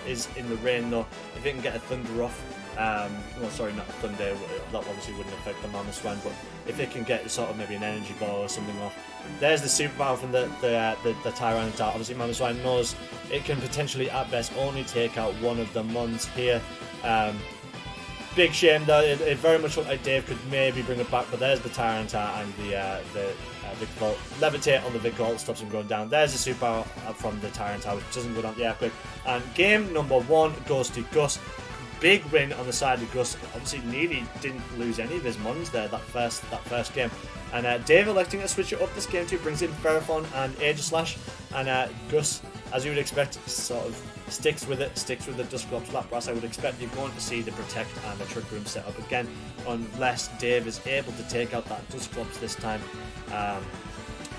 is in the rain though. If it can get a Thunder off. Well, sorry, not Thunder. That obviously wouldn't affect the Mamoswine, but if it can get sort of maybe an Energy Ball or something off. There's the Super Power from the Tyranitar. Obviously, Mamoswine knows it can potentially, at best, only take out one of the Mons here. Big shame though. It very much looked like Dave could maybe bring it back, but there's the Tyranitar and the Vikavolt. Levitate on the Vikavolt stops him going down. There's the Super Power from the Tyranitar, which doesn't go down the Earthquake. And game number 1 goes to Gus. Big win on the side of Gus. Obviously, nearly didn't lose any of his Mons there that first game. And Dave electing to switch it up this game too, brings in Ferrothorn and Aegislash. And Gus, as you would expect, sort of sticks with the Dusclops Lapras. I would expect you're going to see the Protect and the Trick Room set up again, unless Dave is able to take out that Dusclops this time.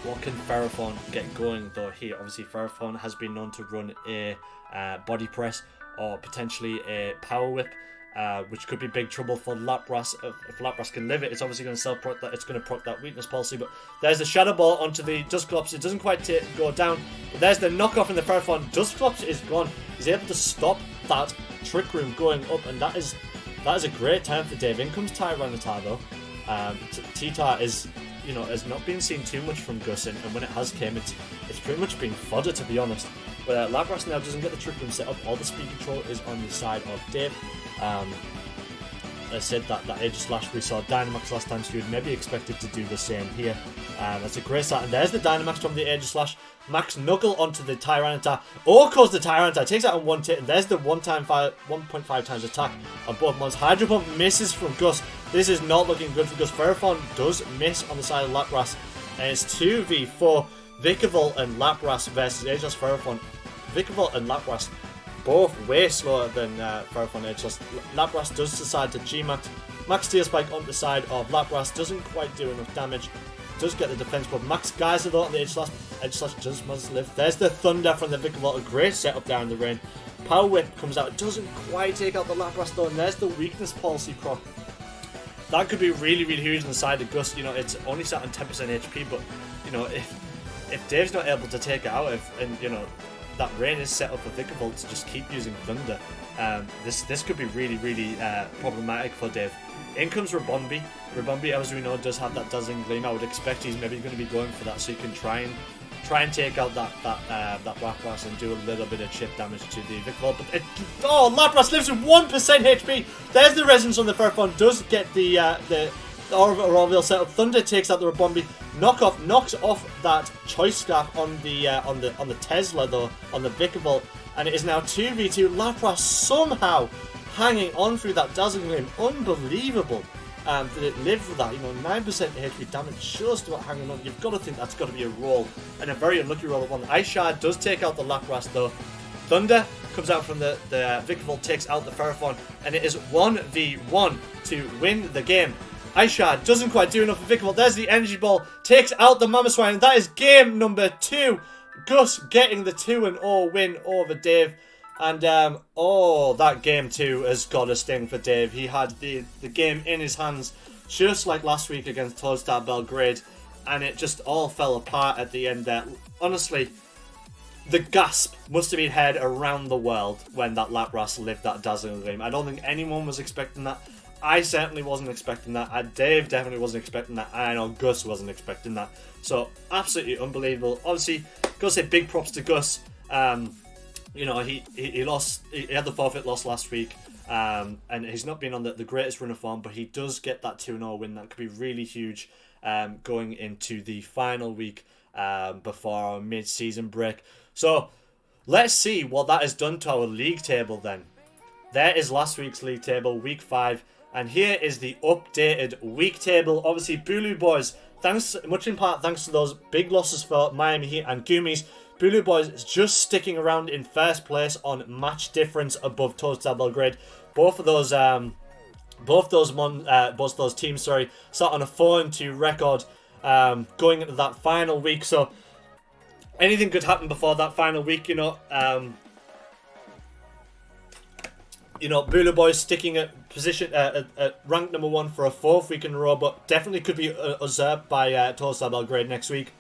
What can Ferrothorn get going though here? Obviously, Ferrothorn has been known to run a Body Press or potentially a Power Whip, which could be big trouble for Lapras. If Lapras can live it, it's obviously going to self-proc that. It's going to proc that Weakness Policy, but there's the Shadow Ball onto the Dusclops. It doesn't quite go down, but there's the knockoff in the Ferrothorn. Dusclops is gone. He's able to stop that Trick Room going up, and that is a great time for Dave. In comes Tyranitar though. T-Tar is, has not been seen too much from Gus, and when it has came, it's pretty much been fodder, to be honest. But Lapras now doesn't get the Trick Room set up. All the speed control is on the side of Dave. I said that Aegislash, we saw Dynamax last time, so you'd maybe expect it to do the same here. That's a great start. And there's the Dynamax from the Aegislash. Max Knuckle onto the Tyranitar. Orcos the Tyranitar, takes out on 1 hit, and there's the 1.5 times attack on both Mons. Hydro Pump misses from Gus. This is not looking good for Gus. Ferrothorn does miss on the side of Lapras, and it's 2v4. Vikavolt and Lapras versus Aegislash Ferrothorn. Vikavolt and Lapras both way slower than Ferrothorn and Aegislash. Lapras does decide to G-Max. Max Steel Spike on the side of Lapras doesn't quite do enough damage. Does get the defense, but Max Geyser though on the Aegislash. Aegislash just must live. There's the Thunder from the Vikavolt. A great setup down in the rain. Power Whip comes out. It doesn't quite take out the Lapras though, and there's the Weakness Policy proc. That could be really, really huge on the side of Gus. It's only sat on 10% HP, but if Dave's not able to take it out, that rain is set up for Vikavolt to just keep using Thunder, this could be really, really problematic for Dave. In comes Rabombi. Rabombi, as we know, does have that Dazzling Gleam. I would expect he's maybe going to be going for that, so you can try and take out that Lapras and do a little bit of chip damage to the Vikavolt. But Lapras lives with 1% HP. There's the Resonance on the Ferrothorn. Does get the Orville set up. Thunder takes out the Rabombi. Knockoff knocks off that Choice Scarf on the Tesla though, on the Vikavolt, and it is now 2v2. Lapras somehow hanging on through that Dazzling Gleam. Unbelievable. Did it live with that? 9% HP damage just about hanging on. You've got to think that's got to be a roll, and a very unlucky roll at one. Ice Shard does take out the Lapras though. Thunder comes out from the Vikavolt, takes out the Ferrothorn, and it is 1v1 to win the game. Ice Shard doesn't quite do enough for Vikavolt. There's the Energy Ball, takes out the Mamoswine, and that is game number 2. Gus getting the 2-0 win over Dave. And, that game 2 has got a sting for Dave. He had the game in his hands, just like last week against Toed Star Belgrade, and it just all fell apart at the end there. Honestly, the gasp must have been heard around the world when that Lapras lived that Dazzling Gleam. I don't think anyone was expecting that. I certainly wasn't expecting that. Dave definitely wasn't expecting that. And I know Gus wasn't expecting that. So, absolutely unbelievable. Obviously, gotta say big props to Gus. You know, he lost. He had the forfeit loss last week. And he's not been on the greatest run of form, but he does get that 2-0 win. That could be really huge going into the final week before our mid-season break. So, let's see what that has done to our league table then. There is last week's league table, week 5. And here is the updated week table. Obviously, Bulu boys, much in part thanks to those big losses for Miami Heat and Gummies, Bulu boys is just sticking around in first place on match difference above Toed Star Belgrade. Both those teams, sat on a 4-2 record going into that final week. So anything could happen before that final week, you know. Bulu boys sticking at position at rank number 1 for a 4th week in a row, but definitely could be usurped by Toed Star Belgrade next week.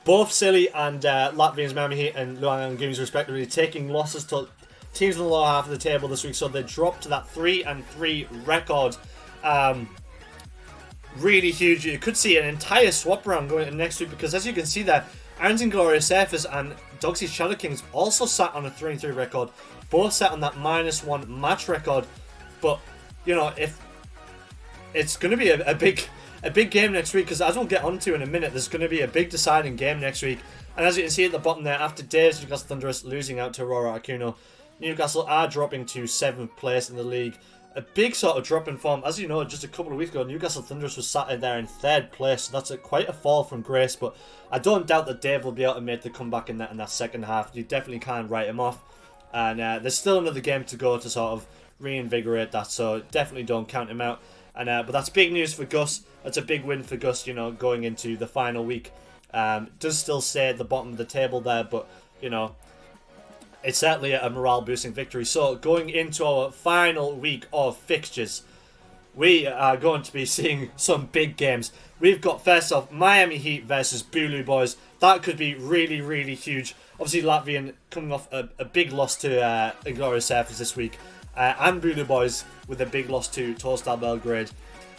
Both Silly and Latvians Miami Heat and Luang Games respectively taking losses to teams in the lower half of the table this week, so they dropped to that 3-3 record. Really huge. You could see an entire swap round going into next week, because as you can see there, Aaron's Inglorious Surfers and Dogsy's Shadow Kings also sat on a 3-3 record. Both sat on that -1 match record. But, you know, if it's going to be a big game next week, because as we'll get onto in a minute, there's going to be a big deciding game next week. And as you can see at the bottom there, after Dave's Newcastle Thunderers losing out to Aurora Akuno, Newcastle are dropping to 7th place in the league. A big sort of drop in form. As you know, just a couple of weeks ago, Newcastle Thunderers was sat in there in 3rd place. So that's quite a fall from grace. But I don't doubt that Dave will be able to make the comeback in that second half. You definitely can't write him off. And there's still another game to go to sort of reinvigorate that. So definitely don't count him out. And but that's big news for Gus. That's a big win for Gus, you know, going into the final week. Does still stay at the bottom of the table there, but, you know, it's certainly a morale-boosting victory. So, going into our final week of fixtures, we are going to be seeing some big games. We've got, first off, Miami Heat versus Bulu boys. That could be really, really huge. Obviously, Latvian coming off a big loss to Inglorious Surfers this week. And Bulu boys with a big loss to Toed Star Belgrade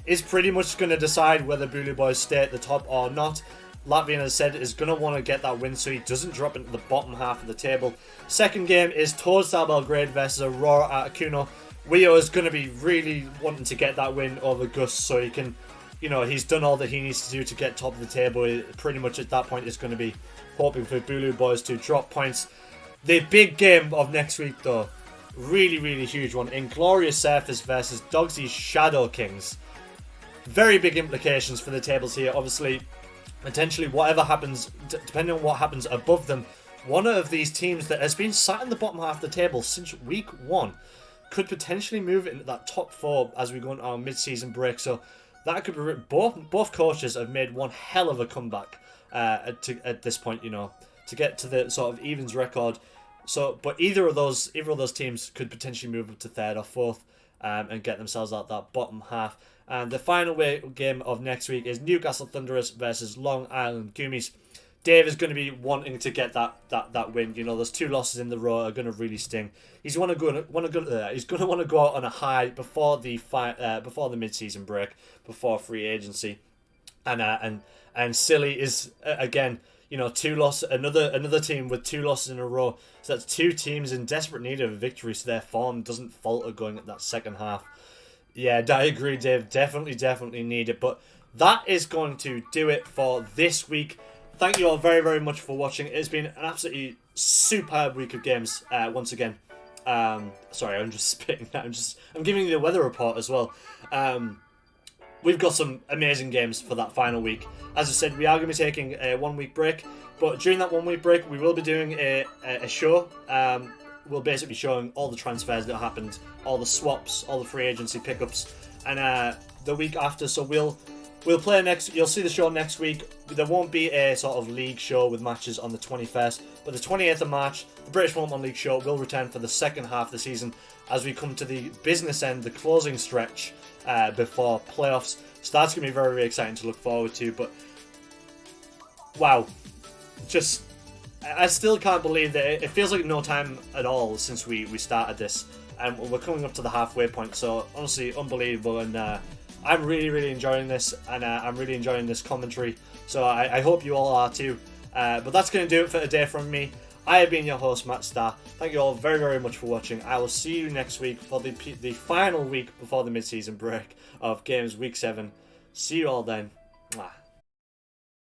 is pretty much going to decide whether Bulu boys stay at the top or not. Latvian, as I said, is going to want to get that win so he doesn't drop into the bottom half of the table. Second game is Toed Star Belgrade versus Aurora Akuno. Wio is going to be really wanting to get that win over Gus so he can, you know, he's done all that he needs to do to get top of the table. Pretty much at that point is going to be hoping for Bulu boys to drop points. The big game of next week, though, really, really huge one. Inglorious Surfers versus Dogsy's Shadow Kings. Very big implications for the tables here. Obviously, potentially whatever happens, depending on what happens above them, one of these teams that has been sat in the bottom half of the table since week 1 could potentially move into that top 4 as we go into our mid-season break. So that could be both coaches have made one hell of a comeback at this point, you know, to get to the sort of evens record. So, but either of those teams could potentially move up to 3rd or 4th and get themselves out that bottom half. And the final game of next week is Newcastle Thunderers versus Long Island Gummies. Dave is going to be wanting to get that win. You know, those 2 losses in the row are going to really sting. He's going to want to go out on a high before the mid-season break, before free agency, and Silly is again, you know, 2 losses. Another team with 2 losses in a row. So that's 2 teams in desperate need of a victory, so their form doesn't falter going at that second half. Yeah, I agree, Dave. Definitely need it. But that is going to do it for this week. Thank you all very, very much for watching. It's been an absolutely superb week of games once again. Sorry, I'm just spitting that. I'm giving you the weather report as well. We've got some amazing games for that final week. As I said, we are going to be taking a 1-week break. But during that 1-week break, we will be doing a show. We'll basically be showing all the transfers that happened, all the swaps, all the free agency pickups, and the week after. So we'll play next. You'll see the show next week. There won't be a sort of league show with matches on the 21st, but the 28th of March, the British Football League show will return for the second half of the season as we come to the business end, the closing stretch before playoffs. So that's going to be very, very exciting to look forward to. But wow, just I still can't believe that it feels like no time at all since we started this, and we're coming up to the halfway point. So honestly, unbelievable, and I'm really enjoying this, and I'm really enjoying this commentary. So I hope you all are too. But that's going to do it for today from me. I have been your host, Matt Starr. Thank you all very much for watching. I will see you next week for the final week before the mid-season break of games week 7. See you all then. Mwah.